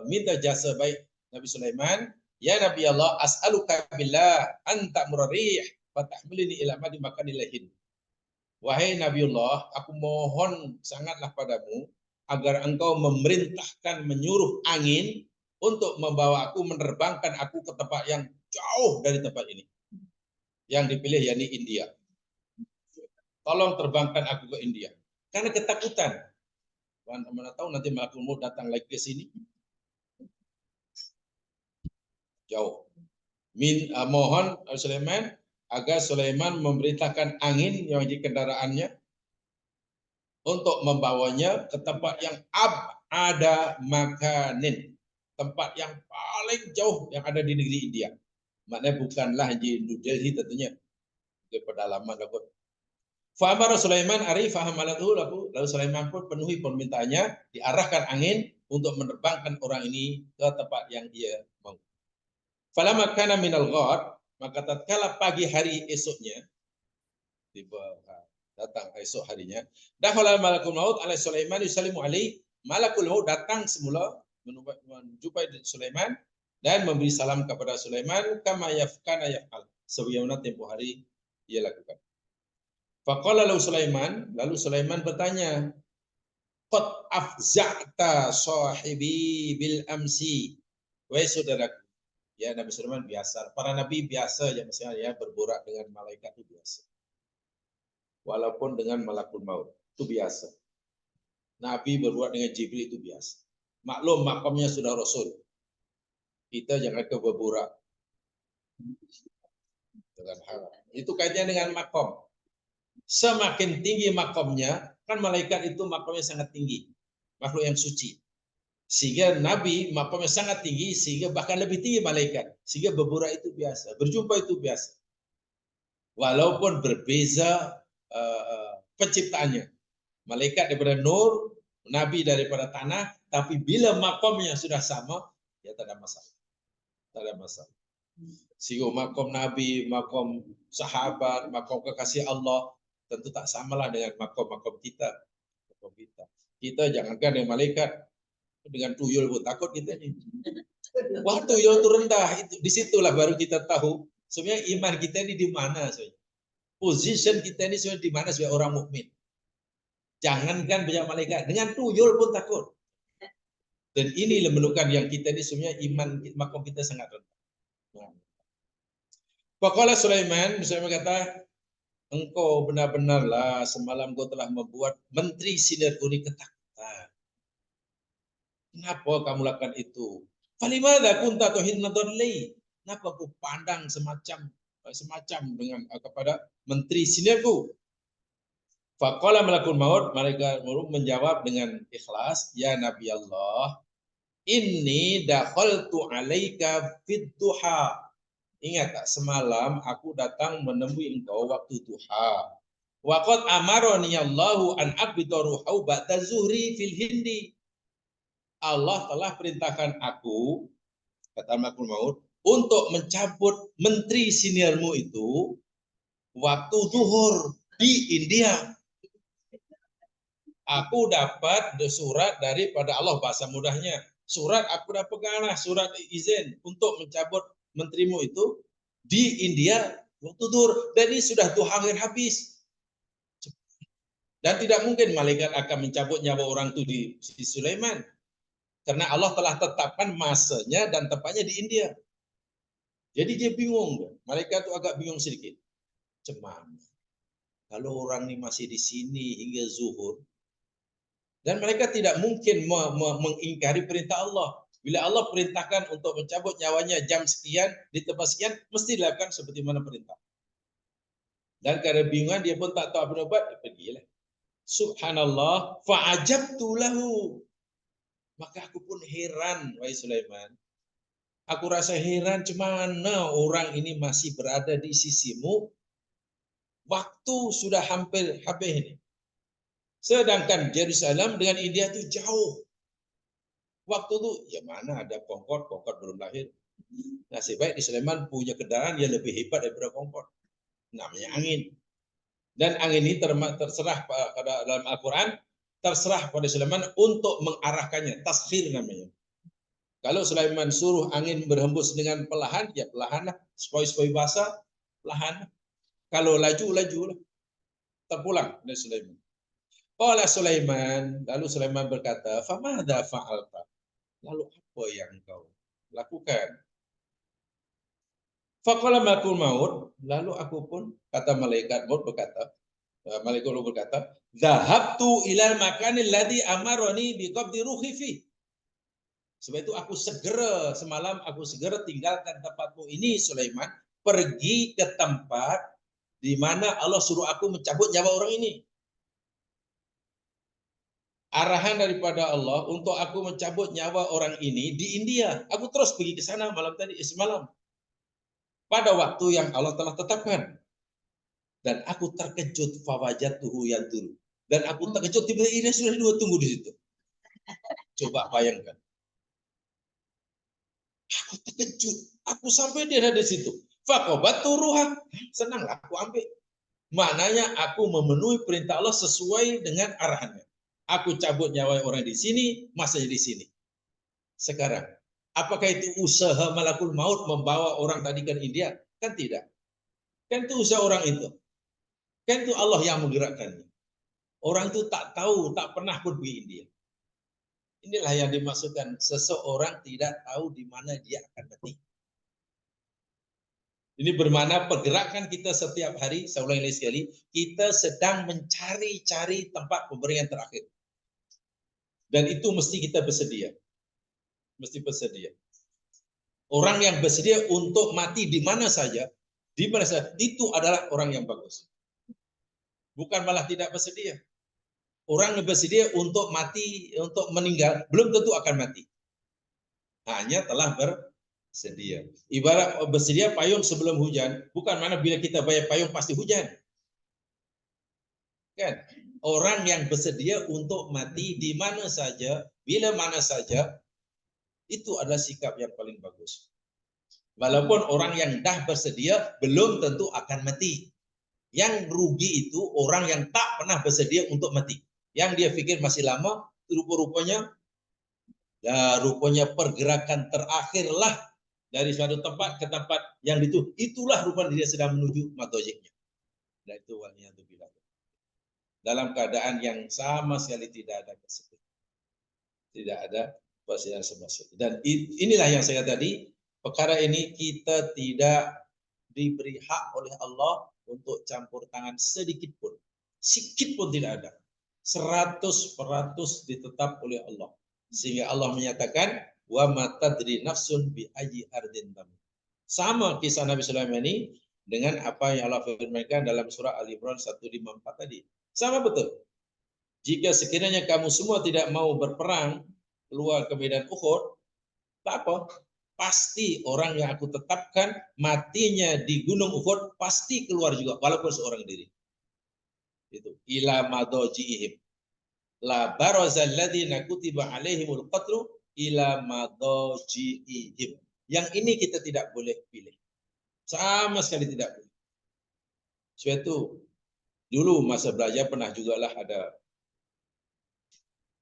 meminta jasa baik Nabi Sulaiman, Ya Nabi Allah, as'aluka billah anta murarih fatahmilini ila madi makanilahin. Wahai Nabiullah, aku mohon sangatlah padamu agar engkau memerintahkan menyuruh angin untuk membawa aku, menerbangkan aku ke tempat yang jauh dari tempat ini. Yang dipilih yakni India. Tolong terbangkan aku ke India. Karena ketakutan. Mana tahu nanti Malakul Maut datang lagi ke sini. Jauh. Mohon Sulaiman agar Sulaiman memerintahkan angin yang di kendaraannya untuk membawanya ke tempat yang ada makanin, tempat yang paling jauh yang ada di negeri India. Maknanya bukanlah di New Delhi tentunya, di pedalaman. Fa'amara Sulaiman arifah malatuhu lalu Sulaiman pun penuhi permintaannya, diarahkan angin untuk menerbangkan orang ini ke tempat yang dia mau. Falamma kana minal ghad, maka tatkala pagi hari esoknya, datang esok harinya, dakhala malakul maut alaihi Sulaiman yusallimu alaihi, malakul maut datang semula menjumpai Sulaiman dan memberi salam kepada Sulaiman kama yafkana yaf'al, sebagaimana tempoh hari ia lakukan. Faqala lahu Sulaiman, lalu Sulaiman bertanya, qad afza'ta sahibi bil amsi. Wahai saudaraku, ya Nabi Sulaiman biasa, para nabi biasa ya misalnya ya berborak dengan malaikat itu biasa. Walaupun dengan malakul maut itu biasa. Nabi berbuat dengan Jibril itu biasa. Maklum makamnya sudah Rasul. Kita jangan berborak dengan hal. Itu kaitannya dengan makom. Semakin tinggi makamnya, kan malaikat itu makamnya sangat tinggi. Makhluk yang suci. Sehingga Nabi makamnya sangat tinggi, sehingga bahkan lebih tinggi malaikat. Sehingga berborak itu biasa, berjumpa itu biasa. Walaupun berbeza penciptaannya. Malaikat daripada nur, Nabi daripada tanah, tapi bila makamnya sudah sama, ya tak ada masalah. Tak ada masalah. Sehingga makom Nabi, makom sahabat, makom kekasih Allah, tentu tak samalah dengan makom-makom kita. Kita jangankan dengan malaikat, dengan tuyul pun takut kita ini. Wah, tuyul itu rendah, disitulah baru kita tahu sebenarnya iman kita ini di mana sebenarnya. Position kita ini sebenarnya di mana sebagai orang mukmin. Jangankan banyak malaikat, dengan tuyul pun takut. Dan ini menunjukkan yang kita ini sebenarnya iman makom kita sangat rendah. Faqala Sulaiman kata, engkau benar-benarlah semalam kau telah membuat menteri sinergi ini ketakutan. Kenapa kamu lakukan itu? Falimada kunta tuhidna dhalli? Kenapa kau pandang semacam dengan kepada menteri sinergi? Faqala malakul maut, malaikat maut menjawab dengan ikhlas, ya Nabi Allah, inni dakhaltu alaika fid duha. Ingat tak, semalam aku datang menemui engkau waktu duha. Wa qad amarani Allahu an aqbita ruhahu ba'da zuhri fil hindi. Allah telah perintahkan aku, kata malakul maut, untuk mencabut menteri seniormu itu waktu zuhur di India. Aku dapat surat daripada Allah, bahasa mudahnya. Surat aku dah peganglah, surat izin untuk mencabut menterimu itu di India waktu zuhur. Dan ini sudah tuh hampir habis. Dan tidak mungkin malaikat akan mencabut nyawa orang itu di Sulaiman. Karena Allah telah tetapkan masanya dan tempatnya di India. Jadi dia bingung. Malaikat itu agak bingung sedikit. Cemam. Kalau orang ini masih di sini hingga zuhur, dan mereka tidak mungkin mengingkari perintah Allah. Bila Allah perintahkan untuk mencabut nyawanya jam sekian, di tempat sekian, mesti dilakukan seperti mana perintah. Dan karena bingungan, dia pun tak tahu apa nak buat, pergilah. Subhanallah, fa'ajabtu lahu. Maka aku pun heran, wahai Sulaiman. Aku rasa heran, cemana orang ini masih berada di sisimu, waktu sudah hampir habis ini. Sedangkan Yerusalem dengan India itu jauh. Waktu itu, ya mana ada Concorde belum lahir. Nasib baik di Sulaiman punya kendaraan yang lebih hebat daripada Concorde. Namanya angin. Dan angin ini terserah pada dalam Al-Quran, terserah pada Sulaiman untuk mengarahkannya. Taskhir namanya. Kalau Sulaiman suruh angin berhembus dengan perlahan, ya perlahan lah. Sepoi-sepoi basah, perlahan. Kalau laju, laju lah. Terpulang dari Sulaiman. Qala Sulaiman, lalu Sulaiman berkata, "Famadza fa'alta?" Lalu apa yang kau lakukan? Faqala malakul maut, lalu aku pun, kata malaikat maut berkata, malaikat maut berkata, "Dhahabtu ilal makanil ladzi amaroni biqabdi ruhi fi." Sebab itu semalam aku segera tinggalkan tempatmu ini Sulaiman, pergi ke tempat di mana Allah suruh aku mencabut nyawa orang ini. Arahan daripada Allah untuk aku mencabut nyawa orang ini di India. Aku terus pergi ke sana semalam. Pada waktu yang Allah telah tetapkan. Dan aku terkejut fawajatuhu yadul. Dan aku terkejut tiba-tiba sudah dua tunggu di situ. Coba bayangkan. Aku terkejut. Aku sampai dia ada di situ. Faqabatu ruha. Senanglah aku ambil. Maknanya aku memenuhi perintah Allah sesuai dengan arahannya. Aku cabut nyawa orang di sini, masanya di sini. Sekarang, apakah itu usaha malakul maut membawa orang tadi ke India? Kan tidak. Kan itu usaha orang itu. Kan itu Allah yang menggerakkannya. Orang itu tak tahu, tak pernah pun pergi India. Inilah yang dimaksudkan seseorang tidak tahu di mana dia akan mati. Ini bermakna pergerakan kita setiap hari, saya ulangi lagi sekali, kita sedang mencari-cari tempat pemberian terakhir. Dan itu mesti kita bersedia. Mesti bersedia. Orang yang bersedia untuk mati di mana saja, itu adalah orang yang bagus. Bukan malah tidak bersedia. Orang yang bersedia untuk mati, untuk meninggal, belum tentu akan mati. Hanya telah bersedia. Ibarat bersedia payung sebelum hujan, bukan mana bila kita bayar payung pasti hujan. Kan? Orang yang bersedia untuk mati di mana saja, bila mana saja, itu adalah sikap yang paling bagus. Walaupun orang yang dah bersedia belum tentu akan mati. Yang rugi itu orang yang tak pernah bersedia untuk mati. Yang dia pikir masih lama, rupanya pergerakan terakhirlah dari suatu tempat ke tempat yang itulah rupanya dia sedang menuju madojiknya. Dan itu waliyadzubillah. Dalam keadaan yang sama sekali tidak ada kesedihan. Tidak ada kesedihan sama sekali. Dan inilah yang saya tadi, perkara ini kita tidak diberi hak oleh Allah untuk campur tangan sedikit pun. Sikit pun tidak ada. 100% ditetap oleh Allah. Sehingga Allah menyatakan, wa matadri nafsun bi ayyi ardin tamut. Sama kisah Nabi Sulaiman ini dengan apa yang Allah firmankan dalam surah Ali Imran 154 tadi. Sama betul. Jika sekiranya kamu semua tidak mau berperang keluar ke medan Uhud, tak apa. Pasti orang yang aku tetapkan matinya di gunung Uhud pasti keluar juga walaupun seorang diri. Itu ila madojihim la barazal ladzina kutiba alaihimul qatlu ila madojihim. Yang ini kita tidak boleh pilih. Sama sekali tidak boleh. Suatu dulu masa belajar pernah jugalah ada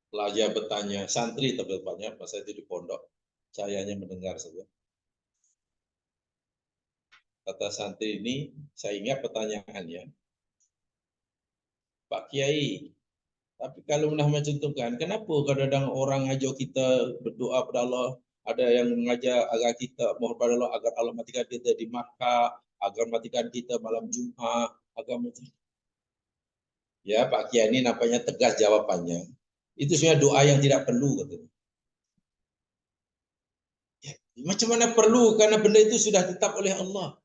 pelajar bertanya, santri tepatnya, masa itu di pondok. Saya hanya mendengar saja. Kata santri ini, saya ingat pertanyaannya, Pak Kiai, tapi kalau pernah mencontohkan, kenapa kadang-kadang orang ngajak kita berdoa pada Allah, ada yang mengajak agar kita mohon pada Allah agar Allah matikan kita di Makkah, agar matikan kita malam Jumat, agar ya Pak Kiai ini nampaknya tegas jawabannya. Itu sebenarnya doa yang tidak perlu katanya. Ya, macam mana perlu karena benda itu sudah tetap oleh Allah.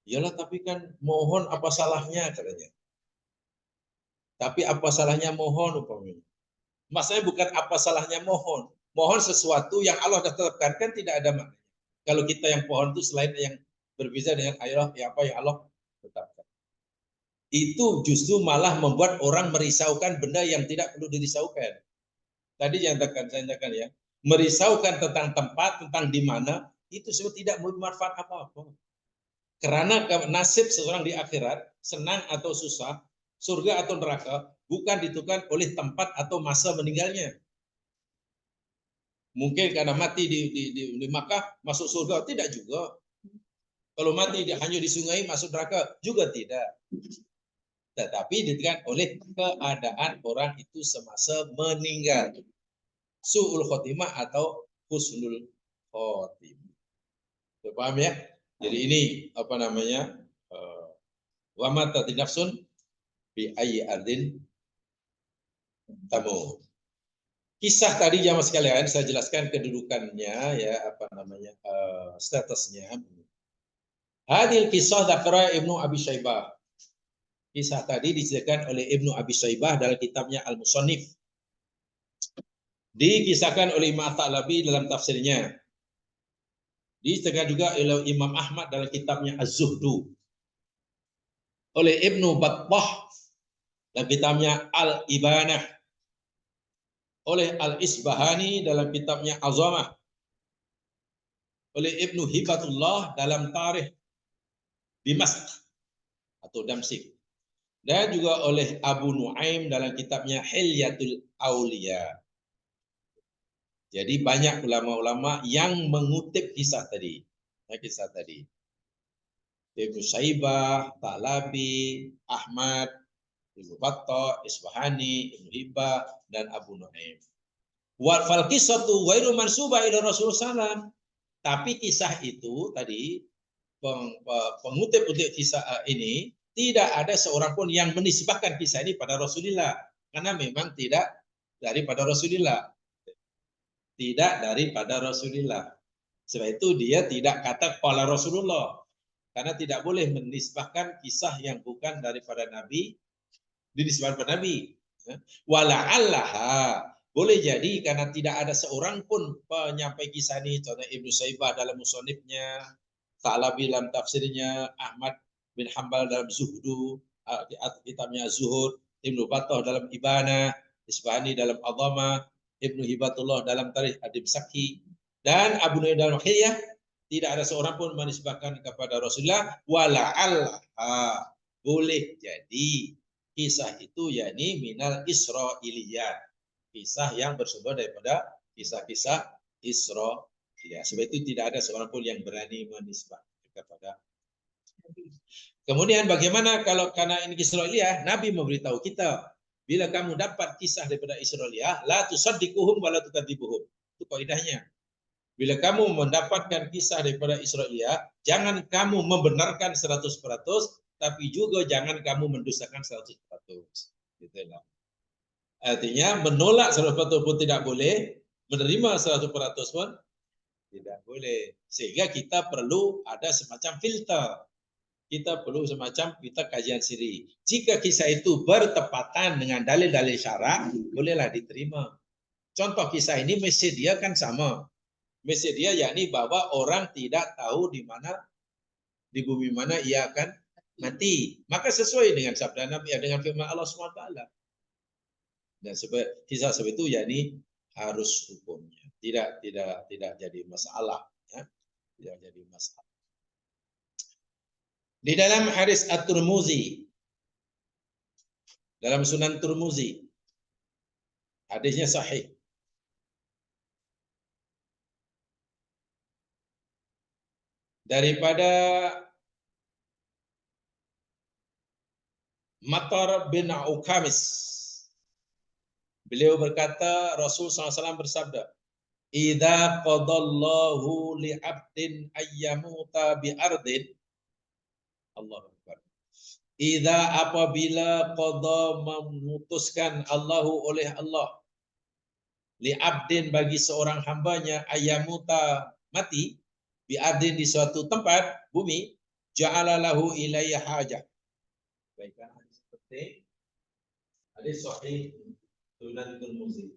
Yalah tapi kan mohon apa salahnya katanya. Tapi apa salahnya mohon umpamanya. Maksudnya bukan apa salahnya mohon. Mohon sesuatu yang Allah sudah tetapkan kan tidak ada maknanya. Kalau kita yang pohon itu selain yang berbeza dengan Allah yang apa yang Allah tetapkan. Itu justru malah membuat orang merisaukan benda yang tidak perlu dirisaukan. Tadi yang saya katakan ya, merisaukan tentang tempat, tentang di mana, itu semua tidak bermanfaat apa-apa. Karena nasib seseorang di akhirat, senang atau susah, surga atau neraka, bukan ditentukan oleh tempat atau masa meninggalnya. Mungkin karena mati di Makkah masuk surga, tidak juga. Kalau mati hanya di sungai masuk neraka juga tidak. Tetapi ditekan oleh keadaan orang itu semasa meninggal. Su'ul khotimah atau husnul khotimah. Paham ya? Jadi ini apa namanya? Wa ma nafsun bi ayyi ardin tamu. Kisah tadi jamaah sekalian saya jelaskan kedudukannya ya apa namanya statusnya. Hadil kisah dzakara Ibnu Abi Syaibah. Kisah tadi diceritakan oleh Ibnu Abi Syaibah dalam kitabnya Al-Musannif. Dikisahkan oleh Imam At-Ta'labi dalam tafsirnya. Diceritakan juga oleh Imam Ahmad dalam kitabnya Az-Zuhdu. Oleh Ibnu Battah dalam kitabnya Al-Ibanah. Oleh Al-Isbahani dalam kitabnya Azamah. Oleh Ibnu Hibatullah dalam Tarikh Dimashq atau Damsyik. Dan juga oleh Abu Nuaim dalam kitabnya Hilyatul Auliya. Jadi banyak ulama-ulama yang mengutip kisah tadi. Kisah tadi. Ibnu Syaibah, Ta'labi, Ahmad, Ibnu Battah, Isbahani, Ibnu Hibbah, dan Abu Nuaim. Wal fal qissatu ghairu mansubah ila Rasulullah SAW. Tapi kisah itu tadi pengutip-utip kisah ini tidak ada seorang pun yang menisbahkan kisah ini pada Rasulullah karena memang tidak daripada Rasulullah. Tidak daripada Rasulullah. Sebab itu dia tidak kata qala Rasulullah karena tidak boleh menisbahkan kisah yang bukan daripada Nabi dinisbahkan kepada Nabi. Wala'allaha boleh jadi karena tidak ada seorang pun penyampai kisah ini. Contoh Ibnu Syaibah dalam musonifnya, Ta'labi dalam tafsirnya, Ahmad bin Hanbal dalam Zuhdu, kitabnya Zuhud, Ibnu Battah dalam Ibanah, Isbahani dalam Azamah, Ibnu Hibatullah dalam Tarikh Ad-Dimsyaqi, dan Abu Nuaim dalam Hilyah. Tidak ada seorang pun menisbahkan kepada Rasulullah. Wala'allah boleh jadi kisah itu yakni minal Israiliyat. Kisah yang bersumber daripada kisah-kisah Israiliyat. Sebab itu tidak ada seorang pun yang berani menisbahkan kepada Nabi. Kemudian bagaimana kalau karena ini Israiliyah, Nabi memberitahu kita, bila kamu dapat kisah daripada Israiliyah, la tusaddiquhum wa la tukadzibuhum. Itu kaidahnya. Bila kamu mendapatkan kisah daripada Israiliyah, jangan kamu membenarkan 100%, tapi juga jangan kamu mendustakan 100%. Gitu lah. Artinya menolak 100% pun tidak boleh, menerima 100% pun tidak boleh. Sehingga kita perlu ada semacam filter. Kita perlu semacam kita kajian sendiri. Jika kisah itu bertepatan dengan dalil-dalil syarak, bolehlah diterima. Contoh kisah ini mesej dia kan sama. Mesej dia yakni bahwa orang tidak tahu di mana di bumi mana ia akan mati. Maka sesuai dengan sabda Nabi dengan firman Allah SWT. Dan kisah seperti itu yakni harus hukumnya. Tidak jadi masalah, ya. Tidak jadi masalah. Di dalam hadis At-Tirmizi, dalam Sunan Tirmizi, hadisnya sahih. Daripada Matar bin Ukamis, beliau berkata, Rasul SAW bersabda, "Idza qadallahu li'abdin ayyamuta bi ardin." Allahu Akbar. Idza apabila qada memutuskan Allahu oleh Allah li'abdin bagi seorang hambanya ayyamuta mati bi ardin di suatu tempat bumi, ja'ala lahu ilayya hajah. Baiklah, seperti hadis sahih Sunan Tirmizi.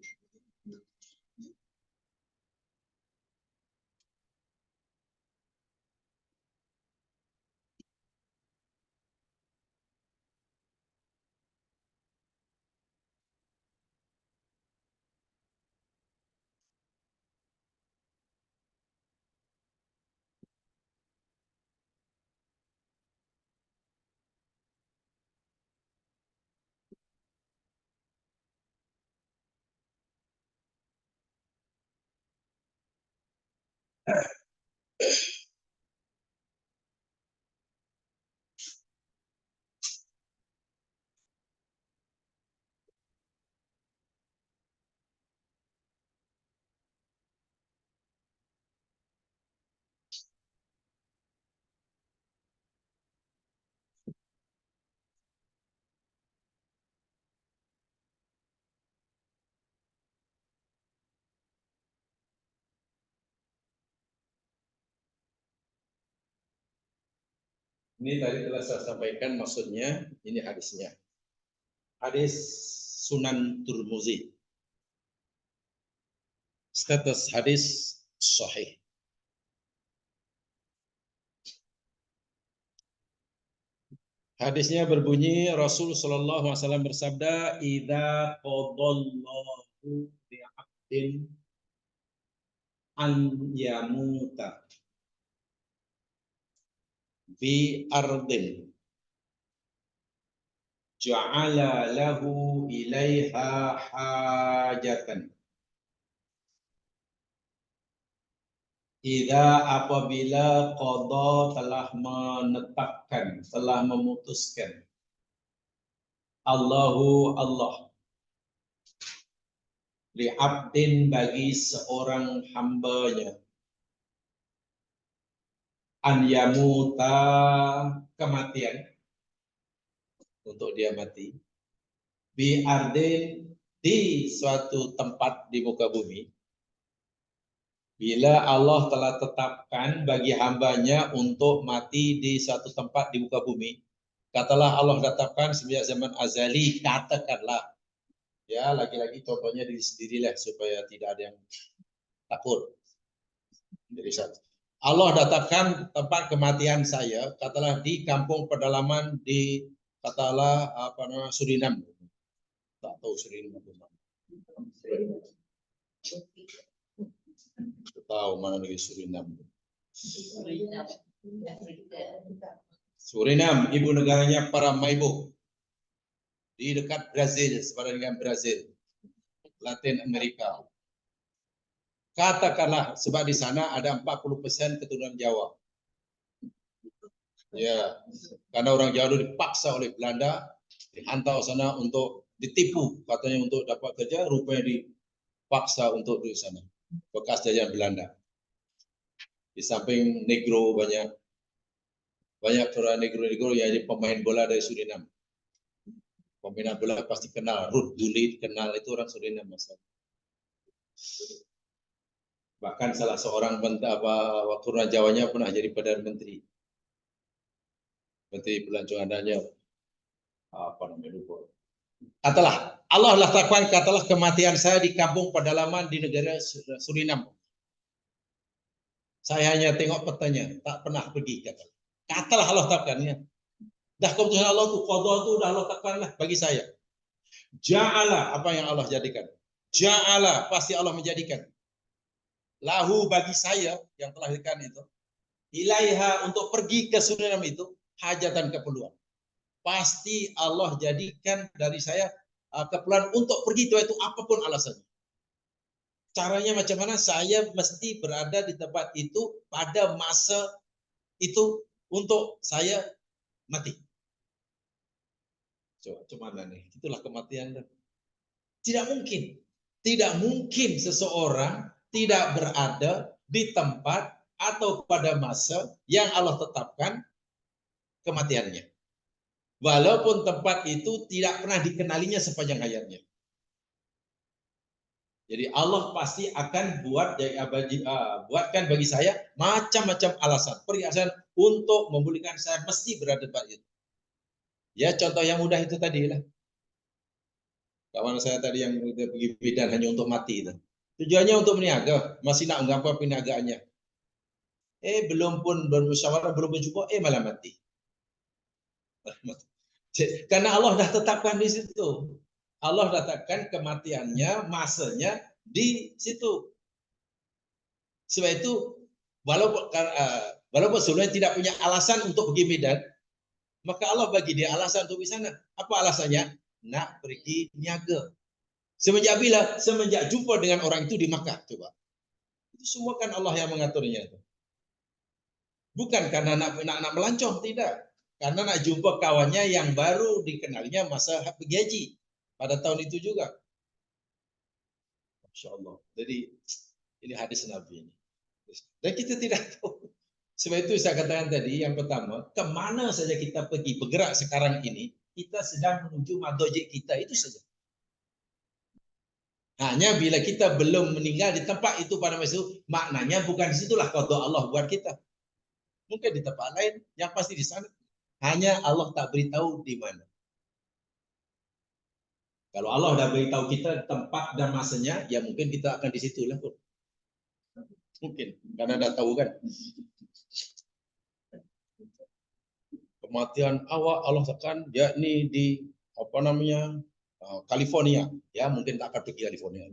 Ini tadi telah saya sampaikan maksudnya, ini hadisnya. Hadis Sunan Turmuzi. Status hadis sahih. Hadisnya berbunyi Rasul Shallallahu Alaihi Wasallam bersabda, "Idza qadallahu bi'abdin an yamuta bi ardin ja'ala lahu ilaiha hajatan." Idza apabila qada telah menetapkan, telah memutuskan Allah li'abdin bagi seorang hambanya an yamuta kematian untuk dia mati bi ardin di suatu tempat di muka bumi. Bila Allah telah tetapkan bagi hambanya untuk mati di suatu tempat di muka bumi, katalah Allah tetapkan sejak zaman azali, katakanlah. Ya, lagi-lagi contohnya diri sendirilah supaya tidak ada yang takut. Jadi satu. Allah datangkan tempat kematian saya, katalah di kampung pedalaman di katalah apa namanya Suriname. Tak tahu Suriname itu mana. Tahu mana negeri Suriname. Suriname, ibu negaranya Paramaribo. Di dekat Brazil, sepadan dengan Brazil, Latin Amerika. Katakanlah, sebab di sana ada 40% keturunan Jawa. Ya, karena orang Jawa itu dipaksa oleh Belanda, dihantar sana untuk ditipu, katanya untuk dapat kerja, rupanya dipaksa untuk di sana. Bekas jajahan Belanda. Di samping negro banyak orang negro-negro yang jadi pemain bola dari Suriname. Pemain bola pasti kenal, Ruth Gullit kenal, itu orang Suriname masa. Bahkan salah seorang keturunan Jawanya pernah jadi Perdana Menteri. Menteri Pelancongannya apa namanya lupa. Katalah Allah letakkan katalah kematian saya di kampung pedalaman di negara Suriname. Saya hanya tengok petanya, tak pernah pergi katalah. Katalah Allah letakkannya. Dah keputusan Allah itu, qada itu dah Allah letakkanlah bagi saya. Ja'ala apa yang Allah jadikan. Ja'ala pasti Allah menjadikan. Lahu bagi saya yang telah dikatakan itu. Ilaiha untuk pergi ke Suriname itu hajatan keperluan. Pasti Allah jadikan dari saya keperluan untuk pergi itu apapun alasannya. Caranya macam mana? Saya mesti berada di tempat itu pada masa itu untuk saya mati. Coba mana nih? Itulah kematian. Tidak mungkin seseorang tidak berada di tempat atau pada masa yang Allah tetapkan kematiannya. Walaupun tempat itu tidak pernah dikenalinya sepanjang hayatnya. Jadi Allah pasti akan buatkan bagi saya macam-macam alasan, perhiasan untuk membolehkan saya mesti berada di tempat itu. Ya contoh yang mudah itu tadi lah. Kawan saya tadi yang pergi bidan hanya untuk mati itu. Tujuannya untuk meniaga, masih nak mengapa peniagaannya. Belum pun bermusyawarah, belum berjumpa, malah mati. Karena Allah dah tetapkan di situ. Allah tetapkan kematiannya, masanya di situ. Sebab itu, walaupun sebelumnya tidak punya alasan untuk pergi Medan, maka Allah bagi dia alasan untuk di sana. Apa alasannya? Nak pergi niaga. Semenjak bila? Semenjak jumpa dengan orang itu di Makkah. Coba. Itu semua kan Allah yang mengaturnya. Bukan karena nak melancong, tidak. Karena nak jumpa kawannya yang baru dikenalnya masa gaji pada tahun itu juga. Masya Allah. Jadi ini hadis Nabi ini. Dan kita tidak tahu. Sebab itu saya katakan tadi, yang pertama, kemana saja kita pergi bergerak sekarang ini, kita sedang menuju madojik kita, itu saja. Hanya bila kita belum meninggal di tempat itu pada masa itu, maknanya bukan di situlah qada Allah buat kita. Mungkin di tempat lain, yang pasti di sana. Hanya Allah tak beritahu di mana. Kalau Allah dah beritahu kita tempat dan masanya, ya mungkin kita akan di situ lah. Mungkin, karena dah tahu kan. Kematian awak Allah tekan, yakni di apa namanya California, ya mungkin tak akan pergi California.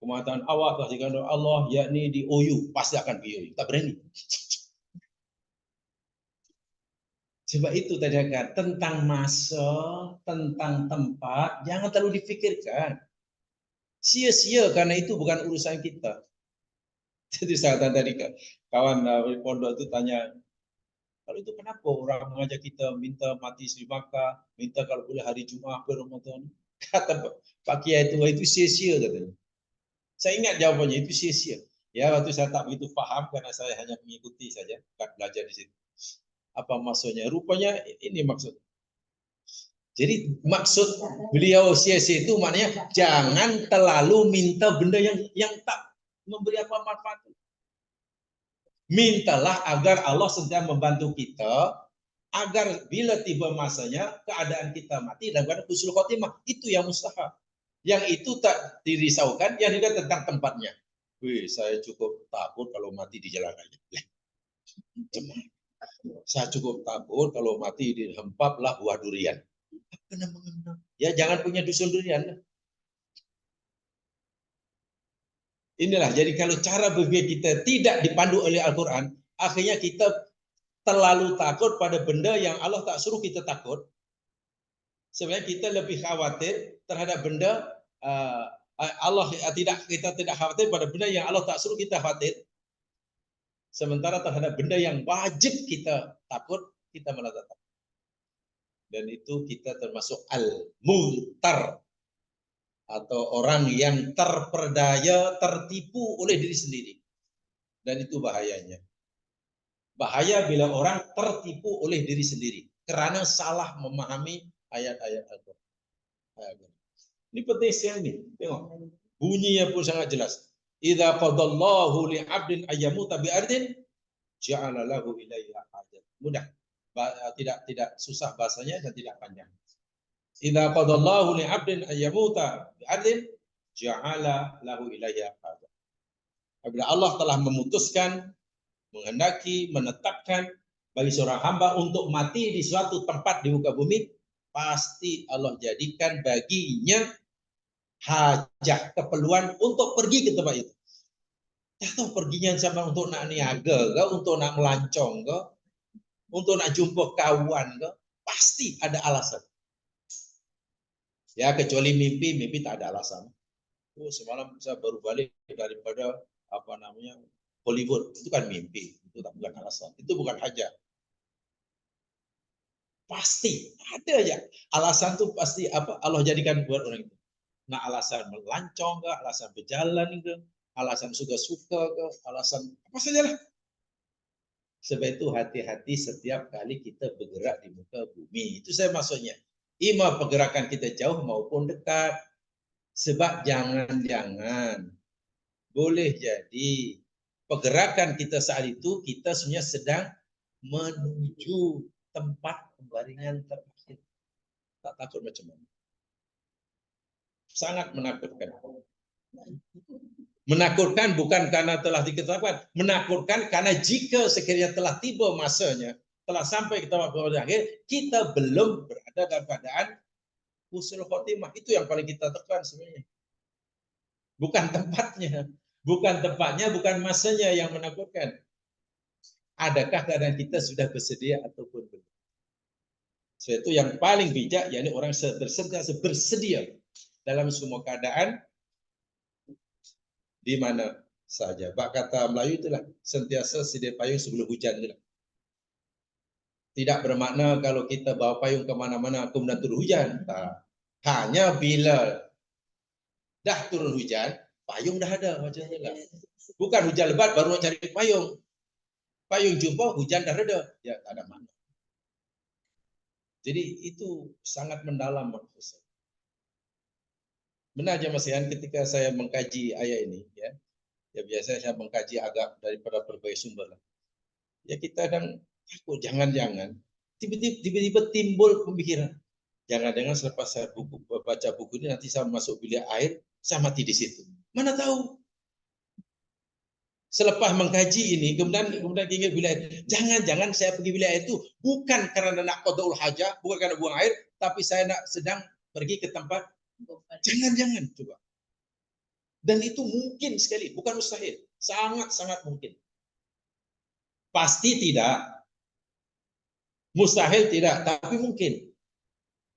Kematian awak telah dikandung Allah, yakni di OU, pasti akan pergi OU, tak berani. Sebab itu tadi kata tentang masa, tentang tempat, jangan terlalu dipikirkan. Sia-sia karena itu bukan urusan kita. Jadi saya tadi kawan dari pondok itu tanya, kalau itu kenapa orang mengajak kita minta mati Sri Maka, minta kalau boleh hari Jumaat ke Ramadan? Kata Pak Kiai itu sia-sia katanya. Saya ingat jawabannya itu sia-sia. Ya waktu saya tak begitu paham karena saya hanya mengikuti saja, bukan belajar di situ. Apa maksudnya? Rupanya ini maksud. Jadi maksud beliau sia-sia itu maknanya jangan terlalu minta benda yang tak memberi apa manfaat. Mintalah agar Allah senantiasa membantu kita agar bila tiba masanya keadaan kita mati dalam keadaan husnul khotimah. Itu yang mustahab. Yang itu tak dirisaukan, yang juga tentang tempatnya. Wih, saya cukup takut kalau mati di jalan raya. Saya cukup takut kalau mati di hempaplah buah durian. Ya jangan punya dusun durian. Inilah, jadi kalau cara berpikir kita tidak dipandu oleh Al-Quran, akhirnya kita terlalu takut pada benda yang Allah tak suruh kita takut. Sebenarnya kita lebih khawatir terhadap benda kita tidak khawatir pada benda yang Allah tak suruh kita khawatir. Sementara terhadap benda yang wajib kita takut, kita malah takut. Dan itu kita termasuk al-mughtar, atau orang yang terperdaya, tertipu oleh diri sendiri. Dan itu bahayanya. Bahaya bila orang tertipu oleh diri sendiri karena salah memahami ayat-ayat Al-Quran. Ini penting sekali nih. Tengok. Bunyinya pun sangat jelas. Idza qadallahu li 'abdin ayyamuta bi ardin ja'ala lahu ilaiha hajat. Mudah. Tidak susah bahasanya dan tidak panjang. Idza qadallahu li 'abdin ayyamuta bi ardin ja'ala lahu ilaiha hajat. Apabila Allah telah memutuskan, menghendaki, menetapkan bagi seorang hamba untuk mati di suatu tempat di muka bumi, pasti Allah jadikan baginya hajat, keperluan untuk pergi ke tempat itu. Tahu perginya sama untuk nak niaga ke, untuk nak melancong ke, untuk nak jumpa kawan ke, pasti ada alasan. Ya kecuali mimpi tak ada alasan. Oh semalam saya baru balik daripada Hollywood, itu kan mimpi, itu tak bukan alasan, itu bukan hajat. Pasti ada ya alasan tuh pasti Allah jadikan buat orang itu. Nah alasan melancong ke, alasan berjalan ke, alasan suka-suka ke, alasan apa saja lah. Sebab itu hati-hati setiap kali kita bergerak di muka bumi. Itu saya maksudnya. Ima pergerakan kita jauh maupun dekat. Sebab jangan-jangan boleh jadi pergerakan kita saat itu kita sebenarnya sedang menuju tempat pembaringan terakhir. Tak takut macam mana. Sangat menakutkan. Menakutkan bukan karena telah diketahui, menakutkan karena jika sekiranya telah tiba masanya, telah sampai ke tempat pembaringan akhir, kita belum berada dalam keadaan husnul khotimah. Itu yang paling kita tekan sebenarnya. Bukan tempatnya, bukan masanya yang menakutkan. Adakah keadaan kita sudah bersedia ataupun belum? So, itu yang paling bijak, yakni orang bersedia dalam semua keadaan di mana saja. Bak kata Melayu itulah sentiasa sedia payung sebelum hujan itulah. Tidak bermakna kalau kita bawa payung kemana-mana kemudian turun hujan. Nah, hanya bila dah turun hujan, payung dah ada macam itulah. Bukan hujan lebat baru nak cari payung. Payung jumpa hujan dah reda. Ya tak ada makna. Jadi itu sangat mendalam maksud saya. Benar aja Mas Ian, ketika saya mengkaji ayat ini, ya biasanya saya mengkaji agak daripada berbagai sumber. Ya kita kadang takut jangan-jangan tiba-tiba timbul pemikiran. Jangan-jangan selepas saya baca buku ini nanti saya masuk bilik air, saya mati di situ. Mana tahu? Selepas mengkaji ini, kemudian ingat bilik air. Jangan-jangan saya pergi bilik air itu bukan karena nak qadaul hajah, bukan karena buang air, tapi saya sedang pergi ke tempat. Jangan-jangan coba. Dan itu mungkin sekali, bukan mustahil. Sangat-sangat mungkin. Pasti tidak. Mustahil tidak, tapi mungkin.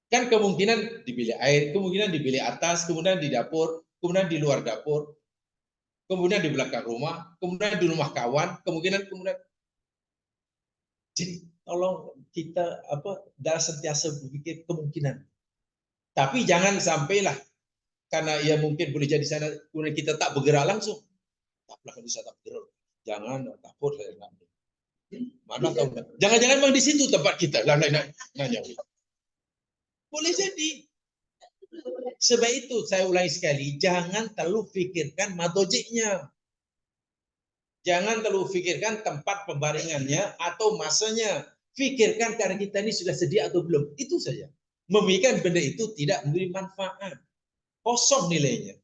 Kan kemungkinan di bilik air, kemungkinan di bilik atas, kemudian di dapur, kemudian di luar dapur, kemudian di belakang rumah, kemudian di rumah kawan, kemudian. Jadi tolong kita dah sentiasa berpikir kemungkinan. Tapi jangan sampailah karena ia mungkin boleh jadi sana, kemudian kita tak bergerak langsung. Taklah kalau saya tak bergerak. Jangan takut saya nak. Mana tahu? Jangan-jangan memang di situ tempat kita. Nanya. Boleh jadi. Sebab itu saya ulangi sekali, jangan terlalu pikirkan madojiknya. Jangan terlalu pikirkan tempat pembaringannya atau masanya. Pikirkan karena kita ini sudah sedia atau belum. Itu saja. Memikirkan benda itu tidak memberi manfaat. Kosong nilainya.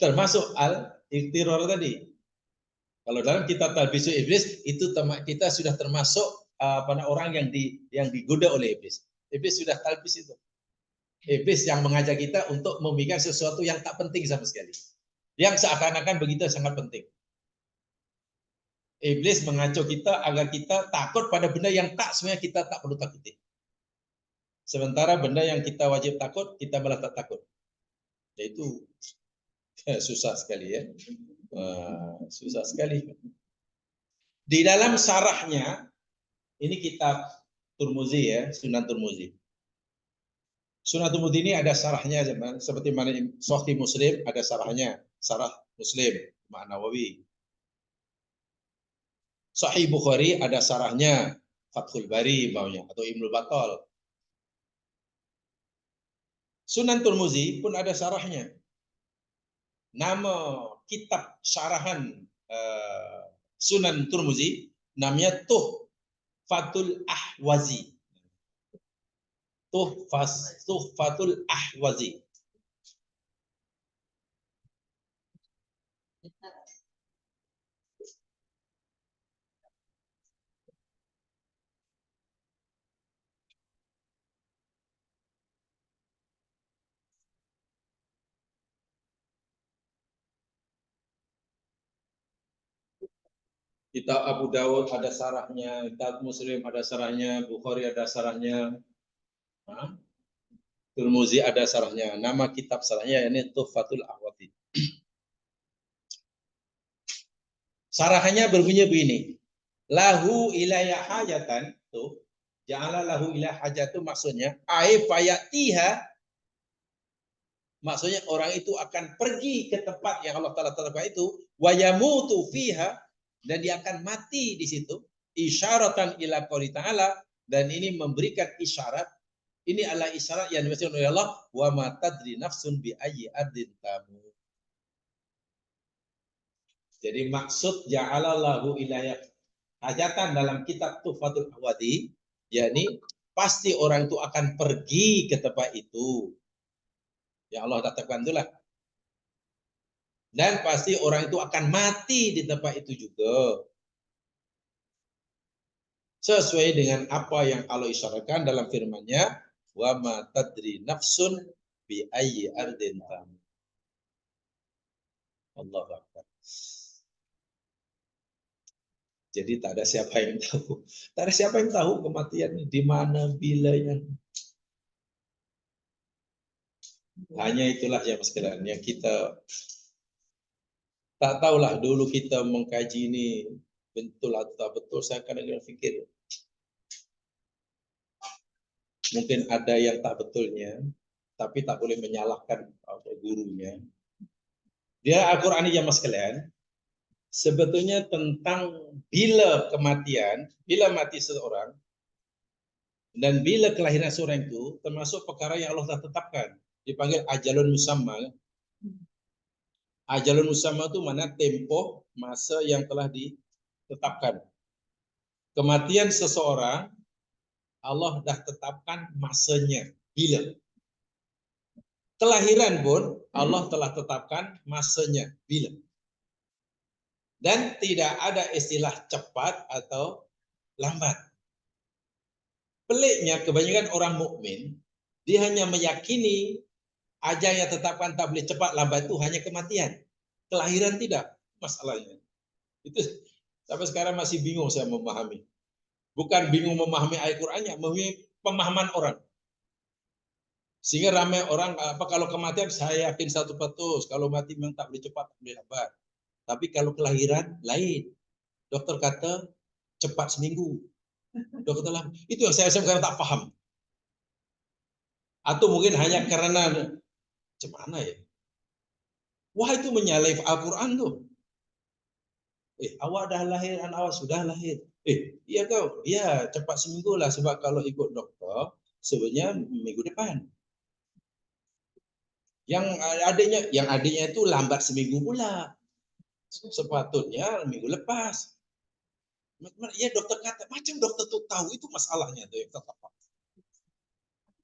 Termasuk al-ikhtirar tadi. Kalau dalam kitab Talbisul Iblis itu kita sudah termasuk orang yang digoda oleh iblis. Iblis sudah talbis itu. Iblis yang mengajak kita untuk memikirkan sesuatu yang tak penting sama sekali. Yang seakan-akan begitu sangat penting. Iblis mengacau kita agar kita takut pada benda yang sebenarnya kita tak perlu takuti. Sementara benda yang kita wajib takut, kita malah tak takut. Yaitu susah sekali ya. Susah sekali. Di dalam syarahnya, ini kitab Turmuzi ya, Sunan Turmuzi. Sunan Turmuzi ini ada syarahnya, seperti mana Sahih Muslim ada syarahnya, syarah Muslim, Imam Nawawi. Sahih Bukhari ada syarahnya, Fathul Bari baunya atau Ibnu Battal. Sunan Turmuzi pun ada syarahnya. Nama kitab syarahan Sunan Turmuzi namanya Tuhfatul Ahwazi. Tuhfatul Ahwazi. Kitab Abu Dawud ada syarahnya, kitab Muslim ada syarahnya, Bukhari ada syarahnya, Tirmizi ada syarahnya. Nama kitab syarahnya ini Tuhfatul Ahwazi. Syarahnya berbunyi begini. Lahu ilayah hajatan, tuh, ja'ala lahu ilayah hajatu maksudnya ai fayatiha, maksudnya orang itu akan pergi ke tempat yang Allah Taala tetapkan itu, wa yamutu fiha, dan dia akan mati di situ, isyaratan ila qouli ta'ala, dan ini memberikan isyarat, ini adalah isyarat yang dimaksudkan oleh Allah, wa ma tadri nafsun bi ayyi ardin tamut. Jadi maksud ja'alallahu ilayah hajatan dalam kitab Tuhfatul Ahwazi, yakni pasti orang itu akan pergi ke tempat itu. Yang Allah tetapkan itulah. Dan pasti orang itu akan mati di tempat itu juga. Sesuai dengan apa yang Allah isyaratkan dalam firman-Nya, wa ma tadri nafsun bi ayyi ardin tamut. Allahu Akbar. Jadi tak ada siapa yang tahu. Tak ada siapa yang tahu kematian di mana, bilanya. Hanya itulah yang sekiranya kita Tak tahulah dulu kita mengkaji ini betul atau tak betul, saya kadang-kadang fikir mungkin ada yang tak betulnya, tapi tak boleh menyalahkan gurunya. Dia Al-Quran ini jamaah sekalian, sebetulnya tentang bila kematian, bila mati seseorang, dan bila kelahiran seorang itu, termasuk perkara yang Allah telah tetapkan. Dipanggil ajalun musamma. Ajalun musamma itu mana tempoh masa yang telah ditetapkan. Kematian seseorang, Allah dah tetapkan masanya. Bila? Kelahiran pun Allah telah tetapkan masanya. Bila? Dan tidak ada istilah cepat atau lambat. Peliknya kebanyakan orang mukmin dia hanya meyakini ajal yang tetapkan tak boleh cepat lambat itu hanya kematian. Kelahiran tidak masalahnya. Itu sampai sekarang masih bingung saya memahami. Bukan bingung memahami ayat Qur'annya, memahami pemahaman orang. Sehingga ramai orang kalau kematian saya yakin 100%, kalau mati memang tak boleh cepat, tak boleh lambat. Tapi kalau kelahiran lain. Dokter kata cepat seminggu. Dokter lambat. Itu yang saya sekarang tak paham. Atau mungkin hanya karena macam mana ya? Wah itu menyalahi Al-Quran tuh. Awak dah lahir, anak awak sudah lahir. Iya kau, iya cepat seminggu lah sebab kalau ikut dokter sebenarnya minggu depan. Yang adiknya itu lambat seminggu pula. Sepatutnya minggu lepas. Ya dokter kata, macam dokter tuh tahu itu masalahnya tuh yang tetap.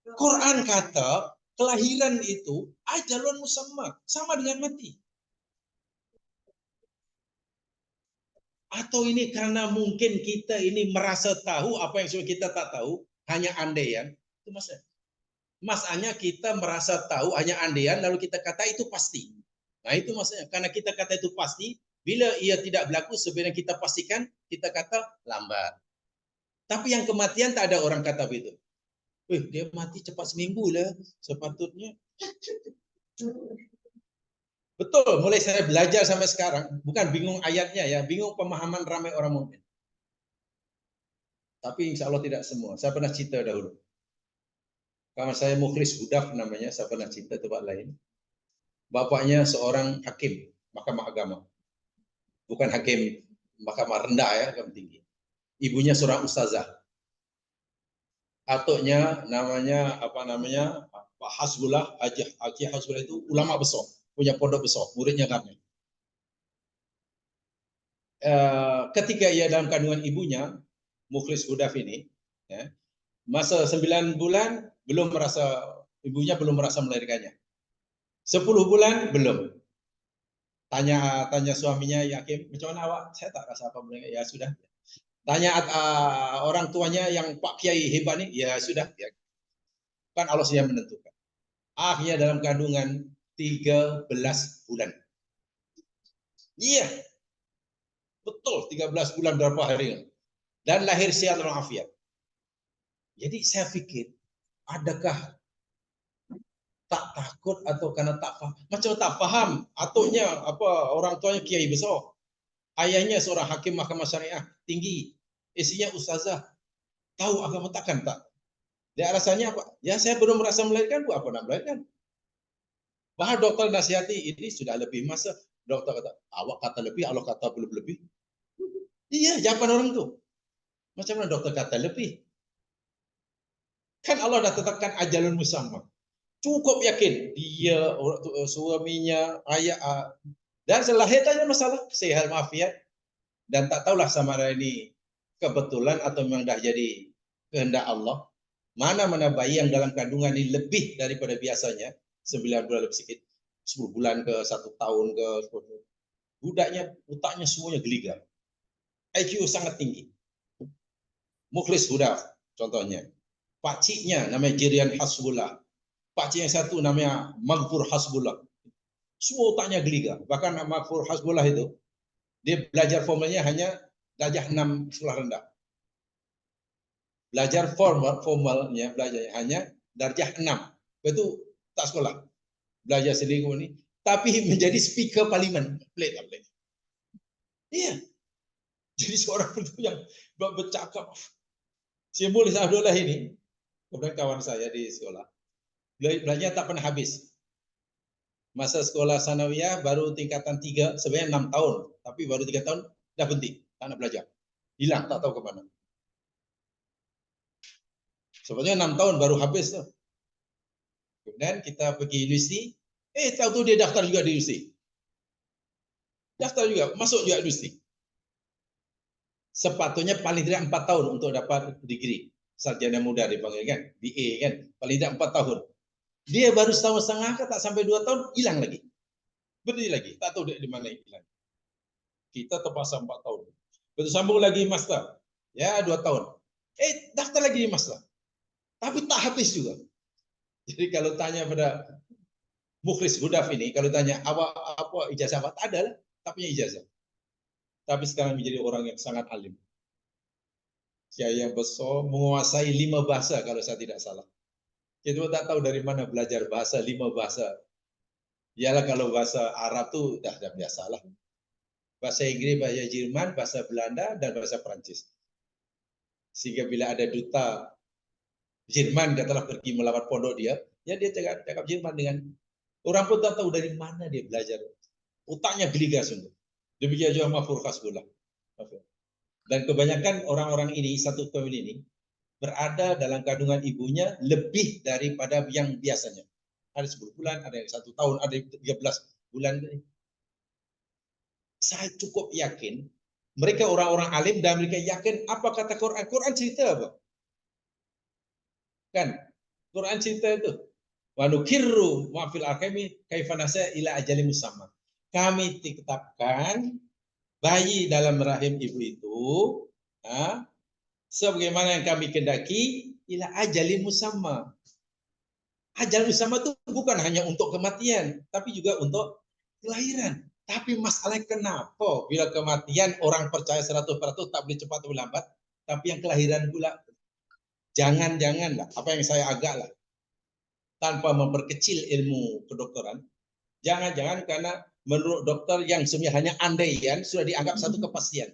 Quran kata kelahiran itu ajalun musamma, sama dengan mati. Atau ini karena mungkin kita ini merasa tahu apa yang sudah kita tak tahu, hanya andaian. Itu maksudnya. Masalahnya kita merasa tahu hanya andaian, lalu kita kata itu pasti. Nah itu maksudnya. Karena kita kata itu pasti, bila ia tidak berlaku, sebenarnya kita pastikan, kita kata lambat. Tapi yang kematian tak ada orang kata begitu. Dia mati cepat seminggu lah, sepatutnya. Betul, mulai saya belajar sampai sekarang, bukan bingung ayatnya ya, bingung pemahaman ramai orang mukmin. Tapi insya Allah tidak semua. Saya pernah cerita dahulu. Kawan saya Mukhlis Hudaf namanya, saya pernah cerita tempat lain. Bapaknya seorang hakim Mahkamah Agama. Bukan hakim Mahkamah rendah ya, hakim tinggi. Ibunya seorang ustazah. Atuknya namanya Pak Hasbullah, Haji Hasbullah itu ulama besar, punya pondok besar, muridnya kami. Ketika ia dalam kandungan ibunya, Mukhlis Hudaf ini, ya, masa 9 bulan ibunya belum merasa melahirkannya. 10 bulan belum. Tanya suaminya, yakin macam mana awak? Saya tak rasa apa melahirkan. Ya sudah. Tanya orang tuanya yang Pak Kiai hebat nih, ya sudah. Ya. Kan Allah yang menentukan. Akhirnya dalam kandungan 13 bulan. Iya. Betul, 13 bulan berapa hari. Dan lahir sehat walafiat. Jadi saya pikir, adakah tak takut atau karena tak paham? Macam tak paham. Atuknya orang tuanya kiai besar. Ayahnya seorang hakim mahkamah syariah tinggi. Isinya ustazah. Tahu agama takkan tak? Dia alasannya apa? Ya saya belum merasa melahirkan, buat apa nak melahirkan? Bahkan dokter nasihati, ini sudah lebih masa. Dokter kata, awak kata lebih, Allah kata belum lebih. Iya, jawaban orang itu. Macam mana dokter kata lebih? Kan Allah dah tetapkan ajalun musamma. Cukup yakin dia, suaminya, ayah, dan selahir tanya masalah sehat walafiat dan tak tahulah sama ada ini kebetulan atau memang dah jadi kehendak Allah. Mana bayi yang dalam kandungan ini lebih daripada biasanya, 9 bulan lebih sedikit, 10 bulan ke 1 tahun ke, budaknya, otaknya semuanya geligar. IQ sangat tinggi. Mukhlis Hudaf, contohnya. Pakciknya namanya Jirian Hasbullah. Pakcik yang satu namanya Maghfur Hasbullah. Semua otaknya geligar. Bahkan Maghfur Hasbullah itu, dia belajar formulanya hanya darjah 6 sekolah rendah. Belajar formalnya belajarnya hanya darjah 6. Itu tak sekolah. Belajar sendiri ini tapi menjadi speaker parlimen. Pelik tak pelik? Iya. Jadi seorang itu yang bercakap. Simbol Abdullah ini, kemudian kawan saya di sekolah, belajar tak pernah habis. Masa sekolah sanawiyah baru tingkatan 3, sebenarnya 6 tahun, tapi baru 3 tahun dah berhenti, tak nak belajar. Hilang, tak tahu ke mana. Sebenarnya 6 tahun baru habis tuh. Kemudian kita pergi universiti, tahu dia daftar juga di universiti. Daftar juga, masuk juga universiti. Sepatutnya paling tidak 4 tahun untuk dapat degree. Sarjana muda dipanggil kan, BA kan, paling tidak 4 tahun. Dia baru setahun setengah, tak sampai 2 tahun, hilang lagi. Berdiri lagi, tak tahu dia di mana hilang. Kita terpaksa 4 tahun. Betul sambung lagi master, ya 2 tahun. Daftar lagi di master. Tapi tak habis juga. Jadi kalau tanya pada Mukhlis Hudaf ini, kalau tanya apa ijazah apa, tak ada lah, tak punya ijazah. Tapi sekarang menjadi orang yang sangat alim. Kiai yang besar, menguasai 5 bahasa kalau saya tidak salah. Kita tak tahu dari mana belajar bahasa 5 bahasa. Ialah kalau bahasa Arab tuh dah biasa lah. Bahasa Inggris, bahasa Jerman, bahasa Belanda, dan bahasa Perancis. Sehingga bila ada duta Jerman katalah pergi melawat pondok dia, ya dia cakap Jerman dengan orang pun tak tahu dari mana dia belajar. Otaknya geliga sungguh. Demikian juga Mahfur Hasbullah. Dan kebanyakan orang-orang ini, satu family ini, berada dalam kandungan ibunya lebih daripada yang biasanya. Ada 10 bulan, ada yang 1 tahun, ada yang 13 bulan. Saya cukup yakin, mereka orang-orang alim dan mereka yakin apa kata Quran. Quran cerita apa? Kan? Quran cerita itu. Wa nukirru ma fil arhami kaifa nasa ila ajalin musamma. Kami tetapkan bayi dalam rahim ibu itu sebagaimana yang kami kendaki ila ajalin musamma. Ajal musamma itu bukan hanya untuk kematian, tapi juga untuk kelahiran. Tapi masalahnya kenapa bila kematian orang percaya 100% tak boleh cepat atau lambat, tapi yang kelahiran pula jangan-janganlah, apa yang saya agak lah, tanpa memperkecil ilmu kedokteran, jangan-jangan karena menurut dokter yang sebenarnya hanya andaian sudah dianggap satu kepastian.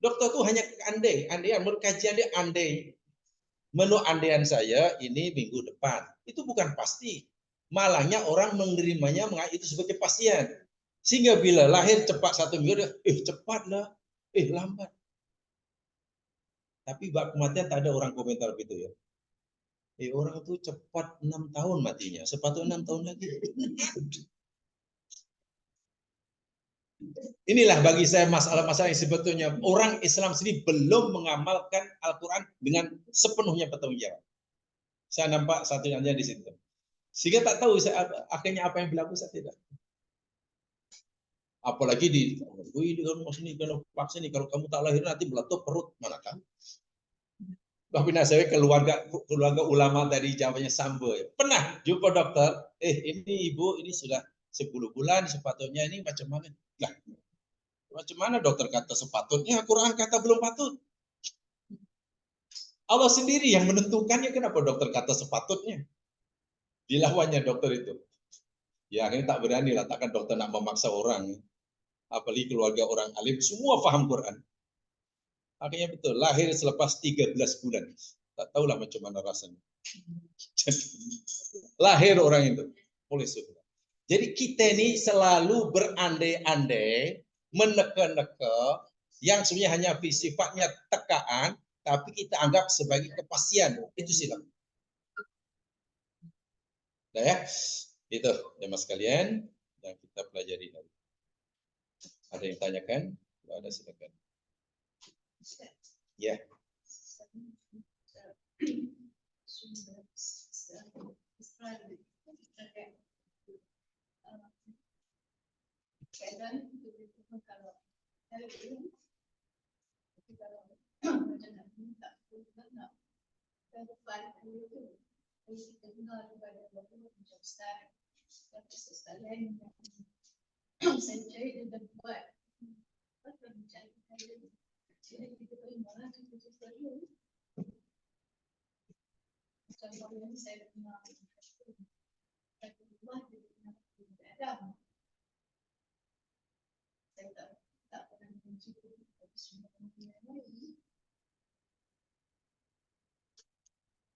Dokter itu hanya andaian, menurut kajian dia andai. Menurut andaian saya ini minggu depan, itu bukan pasti. Malahnya orang menerimanya itu sebagai kepastian. Sehingga bila lahir cepat 1 minggu, cepatlah, lambat. Tapi bab kematian tak ada orang komentar begitu ya. Orang itu cepat 6 tahun matinya, sepatutnya 6 tahun lagi. Inilah bagi saya masalah-masalah yang sebetulnya orang Islam sendiri belum mengamalkan Al-Quran dengan sepenuhnya bertanggung jawab. Saya nampak satunya di situ. Sehingga tak tahu akhirnya apa yang berlaku saya tidak. Apalagi kalau sini kalau vaksin nih, kalau kamu tak lahir nanti meletup perut, mana tahu. Tapi saya keluarga ulama tadi jawabannya Sambo. Ya. Pernah jumpa dokter, ini ibu ini sudah 10 bulan sepatutnya ini macam mana? Lah, macam mana dokter kata sepatutnya, Quran kata belum patut. Allah sendiri yang menentukannya, kenapa dokter kata sepatutnya? Dilawannya dokter itu. Ya akhirnya tak berani lah, takkan dokter nak memaksa orang. Apalagi keluarga orang alim, semua paham Quran. Akhirnya betul, lahir selepas 13 bulan. Tak tahulah macam mana rasanya. Lahir orang itu. Jadi kita ini selalu berandai-andai, meneka-neka, yang sebenarnya hanya sifatnya tekaan, tapi kita anggap sebagai kepastian. Itu silap. Nah ya, itu jemaah sekalian yang kita pelajari tadi. Ada yang tanyakan? Kalau ada silakan. Ya.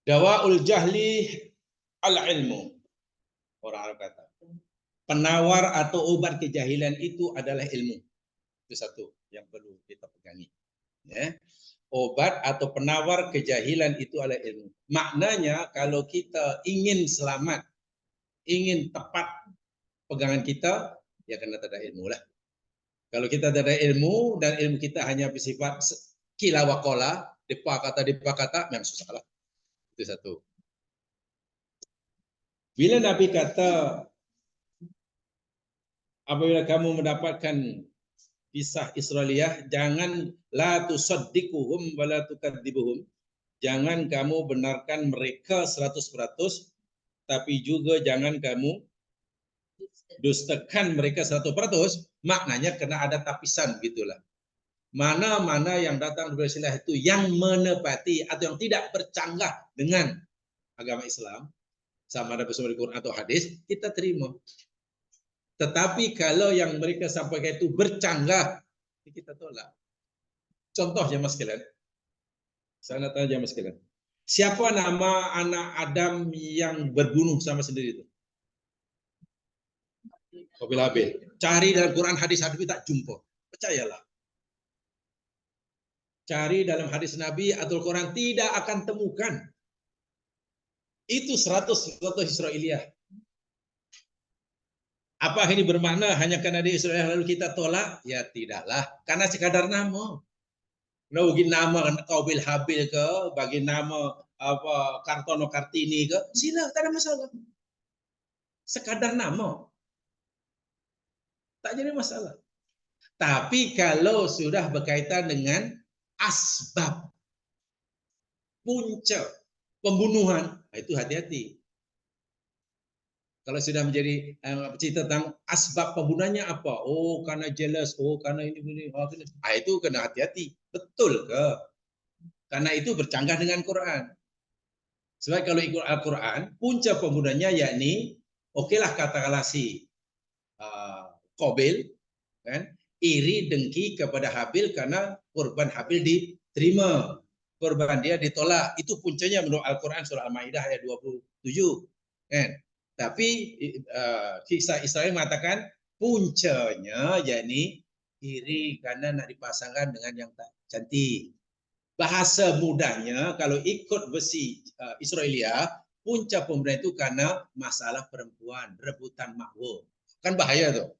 Dawaul jahli al-ilmu. Orang Arab kata. Penawar atau obat kejahilan itu adalah ilmu. Itu satu yang perlu kita pegangi. Ya. Obat atau penawar kejahilan itu adalah ilmu. Maknanya kalau kita ingin selamat, ingin tepat pegangan kita, ya kena ada ilmu lah. Kalau kita ada ilmu dan ilmu kita hanya bersifat kila wakola, depa kata, memang susah lah. Itu satu. Bila Nabi kata, apabila kamu mendapatkan kisah Israiliyah, jangan la tusaddiquhum wa la tukadzibuhum. Jangan kamu benarkan mereka 100%, tapi juga jangan kamu dustakan mereka 100%. Maknanya kena ada tapisan gitulah. Mana-mana yang datang dari Israiliyah itu yang menepati atau yang tidak bercanggah dengan agama Islam, sama ada bersama di Quran atau hadis, kita terima. Tetapi kalau yang mereka sampaikan itu bercanggah, kita tolak. Contoh jemaah sekalian. Saya nak tanya jemaah sekalian. Siapa nama anak Adam yang berbunuh sama sendiri itu? Qabil Habil. Cari dalam Quran hadis tak jumpa. Percayalah. Cari dalam hadis Nabi atau Quran tidak akan temukan. Itu 100% Israiliyah. Apa ini bermakna hanya karena di Israel lalu kita tolak? Ya tidaklah. Karena sekadar nama. Bagi nama Qabil Habil ke, bagi nama apa Kartono Kartini ke, sila, tak ada masalah. Sekadar nama. Tak jadi masalah. Tapi kalau sudah berkaitan dengan asbab, punca pembunuhan, itu hati-hati. Kalau sudah menjadi cerita tentang asbab pembunuhannya apa? Oh, karena jealous. Oh, karena ini. Oh, itu kena hati-hati. Betul ke? Karena itu bercanggah dengan Quran. Sebab kalau ikut Al-Quran, punca pembunuhannya yakni, okelah katakanlah si Qabil, kan, iri dengki kepada Habil karena korban Habil diterima. Korban dia ditolak. Itu puncanya menurut Al-Quran surah Al-Maidah ayat 27. Kan? Tapi kisah Israel mengatakan puncanya yakni iri karena nak dipasangkan dengan yang tak cantik. Bahasa mudahnya kalau ikut versi Israelia, punca pembunuhan itu karena masalah perempuan, rebutan makwo. Kan bahaya tuh.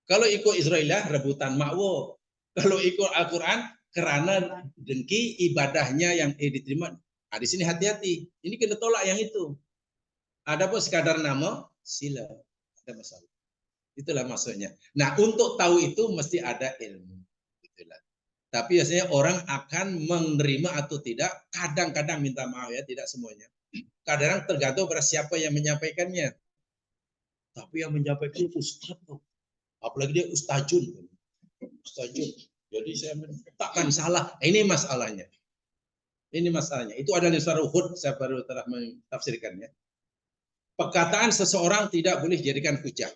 Kalau ikut Israelia, rebutan makwo. Kalau ikut Al-Quran, kerana dengki ibadahnya yang diterima. Di sini hati-hati. Ini kena tolak yang itu. Adapun sekadar nama, sila. Ada masalah. Itulah maksudnya. Nah, untuk tahu itu mesti ada ilmu. Itulah. Tapi biasanya orang akan menerima atau tidak. Kadang-kadang minta maaf ya, tidak semuanya. Kadang tergantung pada siapa yang menyampaikannya. Tapi yang menyampaikan Ustaz. Apalagi dia Ustazun. Ustazun. Jadi saya takkan salah. Ini masalahnya. Ini masalahnya. Itu adalah surah Hud. Saya baru telah mentafsirkannya. Perkataan seseorang tidak boleh dijadikan hujah.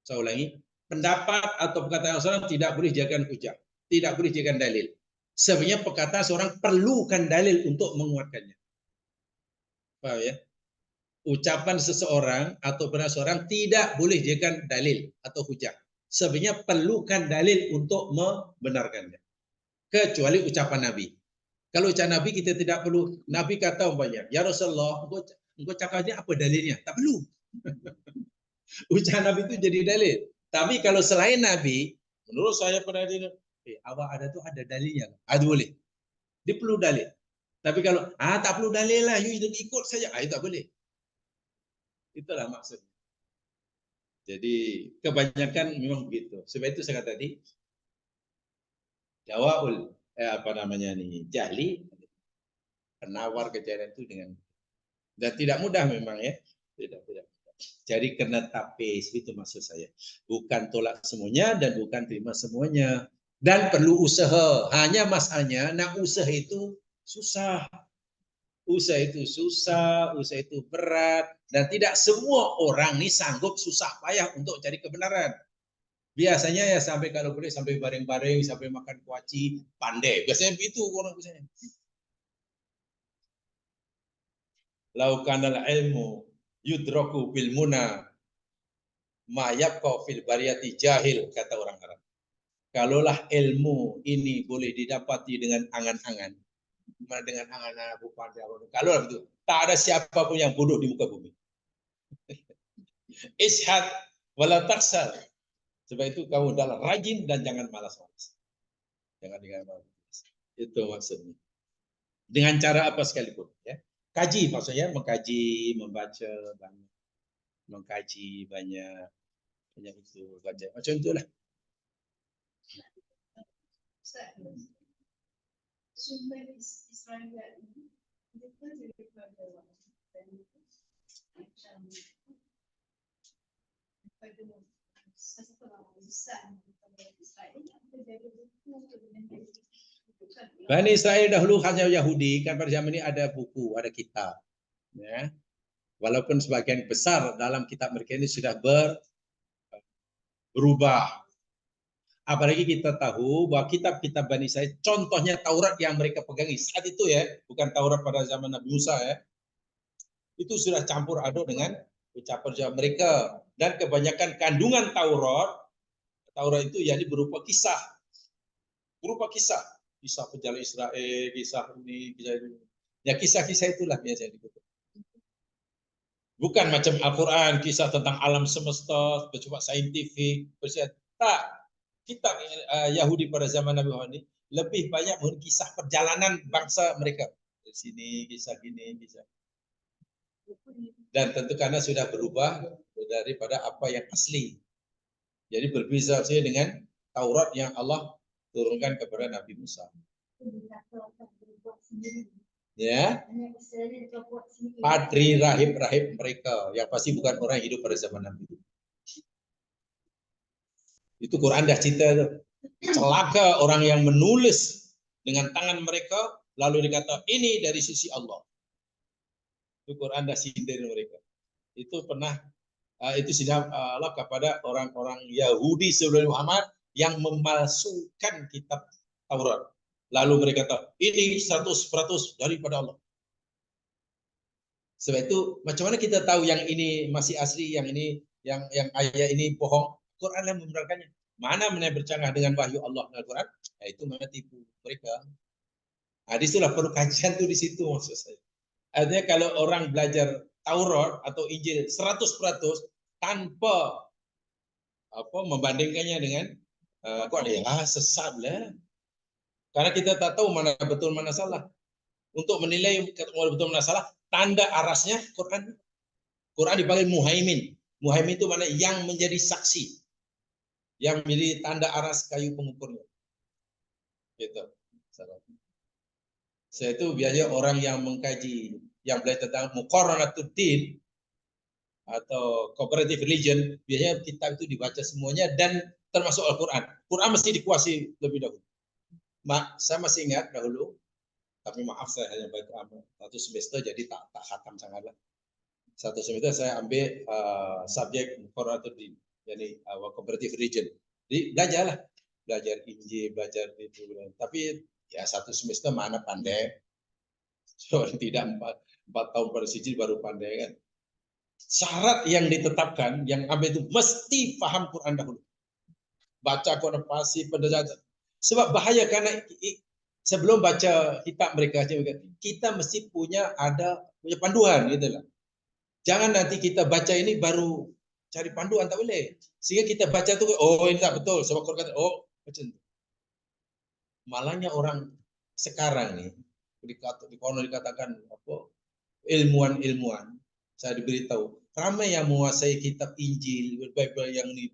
Saya ulangi, pendapat atau perkataan seseorang tidak boleh dijadikan hujah, tidak boleh dijadikan dalil. Sebenarnya perkataan seorang perlukan dalil untuk menguatkannya. Paham ya? Ucapan seseorang atau pendapat seseorang tidak boleh dijadikan dalil atau hujah. Sebenarnya perlukan dalil untuk membenarkannya. Kecuali ucapan Nabi. Kalau ucapan Nabi kita tidak perlu. Nabi kata umpamanya, ya Rasulullah, engkau cakapnya apa dalilnya? Tak perlu. Ucapan Nabi itu jadi dalil. Tapi kalau selain Nabi, menurut saya pada ini, awak ada tuh ada dalilnya. Ada boleh. Dia perlu dalil. Tapi kalau tak perlu dalil lah, you ikut saja, itu tak boleh. Itulah maksudnya. Jadi kebanyakan memang begitu. Sebab itu saya kata tadi, Dawaul jahli, penawar kejahatan itu dengan, dan tidak mudah memang ya, tidak. Jadi kena tapis, itu maksud saya. Bukan tolak semuanya dan bukan terima semuanya. Dan perlu usaha. Hanya masalahnya, nak usaha itu susah. Usaha itu susah, usaha itu berat. Dan tidak semua orang ini sanggup susah payah untuk cari kebenaran. Biasanya ya sampai kalau boleh sampai bareng-bareng, sampai makan kuaci, pandai. Biasanya begitu orang biasanya. Lau kanal ilmu yudraku bil muna ma yabqa fil bariyati jahil, kata orang Arab. Kalaulah ilmu ini boleh didapati dengan angan-angan, dengan angan-angan aku pandai, kalau begitu, tak ada siapapun yang bodoh di muka bumi. Ishad wala taksal. Sebab itu kamu adalah rajin dan jangan malas-malas. Jangan malas. Itu maksudnya. Dengan cara apa sekalipun, ya. Kaji maksudnya mengkaji, membaca banyak, mengkaji banyak itu baca. Macam itulah. Sumber Israel ini itu daripada macam pada seseorang besar Israel itu jadi buku dengan Bani Israel dahulu hanya Yahudi, kan pada zaman ini ada buku, ada kitab. Ya. Walaupun sebagian besar dalam kitab mereka ini sudah berubah. Apalagi kita tahu bahwa kitab-kitab Bani Israel, contohnya Taurat yang mereka pegangi saat itu ya, bukan Taurat pada zaman Nabi Musa ya, itu sudah campur aduk dengan ucapan mereka. Dan kebanyakan kandungan Taurat itu jadi berupa kisah pejalan Israel, kisah ini, kisah itu. Ya kisah-kisah itulah biasanya dikutip. Bukan macam Al-Quran, kisah tentang alam semesta, bersifat saintifik, tak. Kitab Yahudi pada zaman Nabi Muhammad ini lebih banyak kisah perjalanan bangsa mereka. Di sini kisah ini, kisah. Dan tentu karena sudah berubah daripada apa yang asli. Jadi berbeza dengan Taurat yang Allah turunkan kepada Nabi Musa. Ya, padri rahib-rahib mereka yang pasti bukan orang yang hidup pada zaman Nabi. Itu Quran dah cerita itu. Celaka orang yang menulis dengan tangan mereka lalu dikata ini dari sisi Allah. Itu Quran dah sindir mereka. Itu pernah itu sidang Allah kepada orang-orang Yahudi sebelum Muhammad yang memalsukan kitab Taurat. Lalu mereka kata ini 100% daripada Allah. Sebab itu macam mana kita tahu yang ini masih asli, yang ini yang ayat ini bohong? Quran yang membenarkannya. Mana bercanggah dengan wahyu Allah dan Al-Quran? Ya, itu mana tipu mereka. Nah, disitulah perlu kajian tuh di situ maksud saya. Artinya kalau orang belajar Taurat atau Injil 100% tanpa membandingkannya dengan Quran, sesat lah. Karena kita tak tahu mana betul mana salah. Untuk menilai mana betul mana salah, tanda arasnya Quran. Quran dipanggil muhaimin. Muhaimin itu mana yang menjadi saksi. Yang menjadi tanda aras kayu pengukurnya. Gitu. Saya itu biasanya orang yang mengkaji, yang belajar tentang muqarranatuddin atau cooperative religion, biasanya kitab itu dibaca semuanya dan termasuk Al-Quran. Quran mesti dikuasai lebih dahulu. Saya masih ingat dahulu, tapi maaf saya hanya baca satu semester jadi tak khatam sangatlah. Satu semester saya ambil subjek muqarranatuddin, jadi cooperative religion. Jadi belajar Injil, belajar itu. Tapi ya satu semester mana pandai. So, tidak 4 tahun pada siji baru pandai kan. Syarat yang ditetapkan, yang ambil itu mesti paham Quran dahulu. Baca Quran pasti penjelasan. Sebab bahaya karena sebelum baca kitab mereka, kita mesti punya panduan gitu lah. Jangan nanti kita baca ini baru cari panduan, tak boleh. Sehingga kita baca tu, oh ini tak betul. Sebab Quran kata, oh macam tu. Malahnya orang sekarang nih, dikatakan apa ilmuwan-ilmuwan, saya diberitahu ramai yang menguasai kitab Injil, Bible yang ini,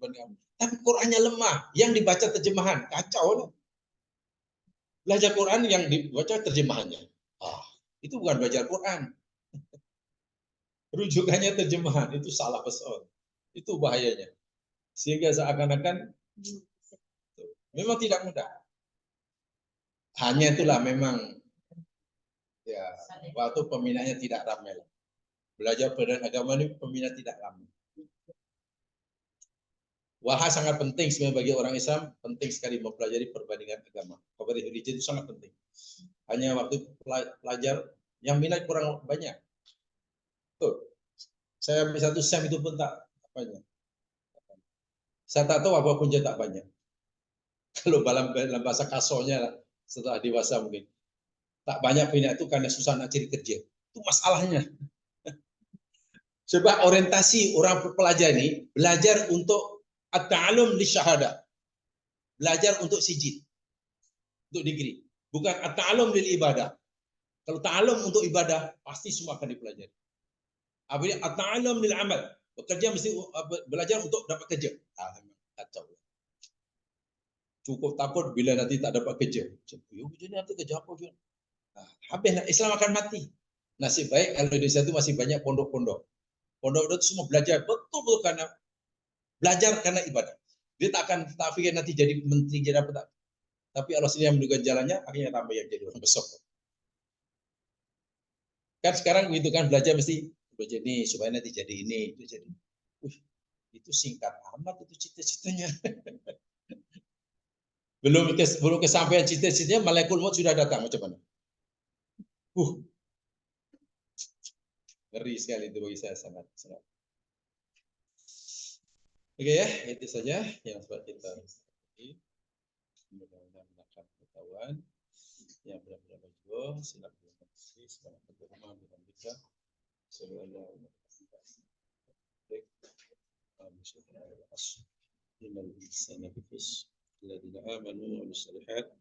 tapi Qurannya lemah, yang dibaca terjemahan, kacau lah. Belajar Quran yang dibaca terjemahannya, itu bukan belajar Quran. Rujukannya terjemahan, itu salah besar. Itu bahayanya. Sehingga seakan-akan memang tidak mudah. Hanya itulah memang ya waktu peminatnya tidak ramai. Belajar pelajaran agama ini peminat tidak ramai. Wahai sangat penting sebenarnya bagi orang Islam, penting sekali mempelajari perbandingan agama. Comparative religion itu sangat penting. Hanya waktu pelajar yang minat kurang banyak. Tuh, saya ambil 1 sem itu pun tak banyak. Saya tak tahu apa punca tak banyak. Kalau dalam bahasa kasonya setelah dewasa mungkin. Tak banyak minat itu karena susah nak cari kerja. Itu masalahnya. Sebab orientasi orang pelajar ini belajar untuk at-ta'allum li syahadah. Belajar untuk sijil. Untuk degree. Bukan at-ta'allum lil ibadah. Kalau ta'allum untuk ibadah, pasti semua akan dipelajari. Apabila at-ta'allum lil amal. Bekerja mesti belajar untuk dapat kerja. Kacau. Cukup takut bila nanti tak dapat kerja. Jadi nanti kerja apa juga? Habis Islam akan mati. Nasib baik kalau di Indonesia itu masih banyak pondok-pondok. Pondok-pondok itu semua belajar betul-betul karena belajar karena ibadah. Dia tak akan tak fikir nanti jadi menteri jadi apa tak. Tapi Allah sendiri yang menunjukkan jalannya, akhirnya ramai yang jadi orang besar. Kan sekarang begitu kan belajar mesti belajar ini supaya nanti jadi ini, itu jadi. Itu singkat amat itu cita-citanya. belum kesampaian cita-citanya malaikat maut sudah datang macam mana? Ngeri sekali itu bagi saya sangat. Oke ya, itu saja yang dapat kita mudah-mudahan mendapat pengetahuan yang benar-benar bagus. Silakan selamat berdoa dengan kita. Semoga innal insana bifus alladziina aamanu wa amilus shalihaat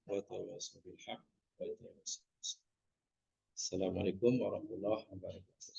wa tawassaw bil haqq wa tawassaw bis sabr. Assalamualaikum warahmatullahi wabarakatuh.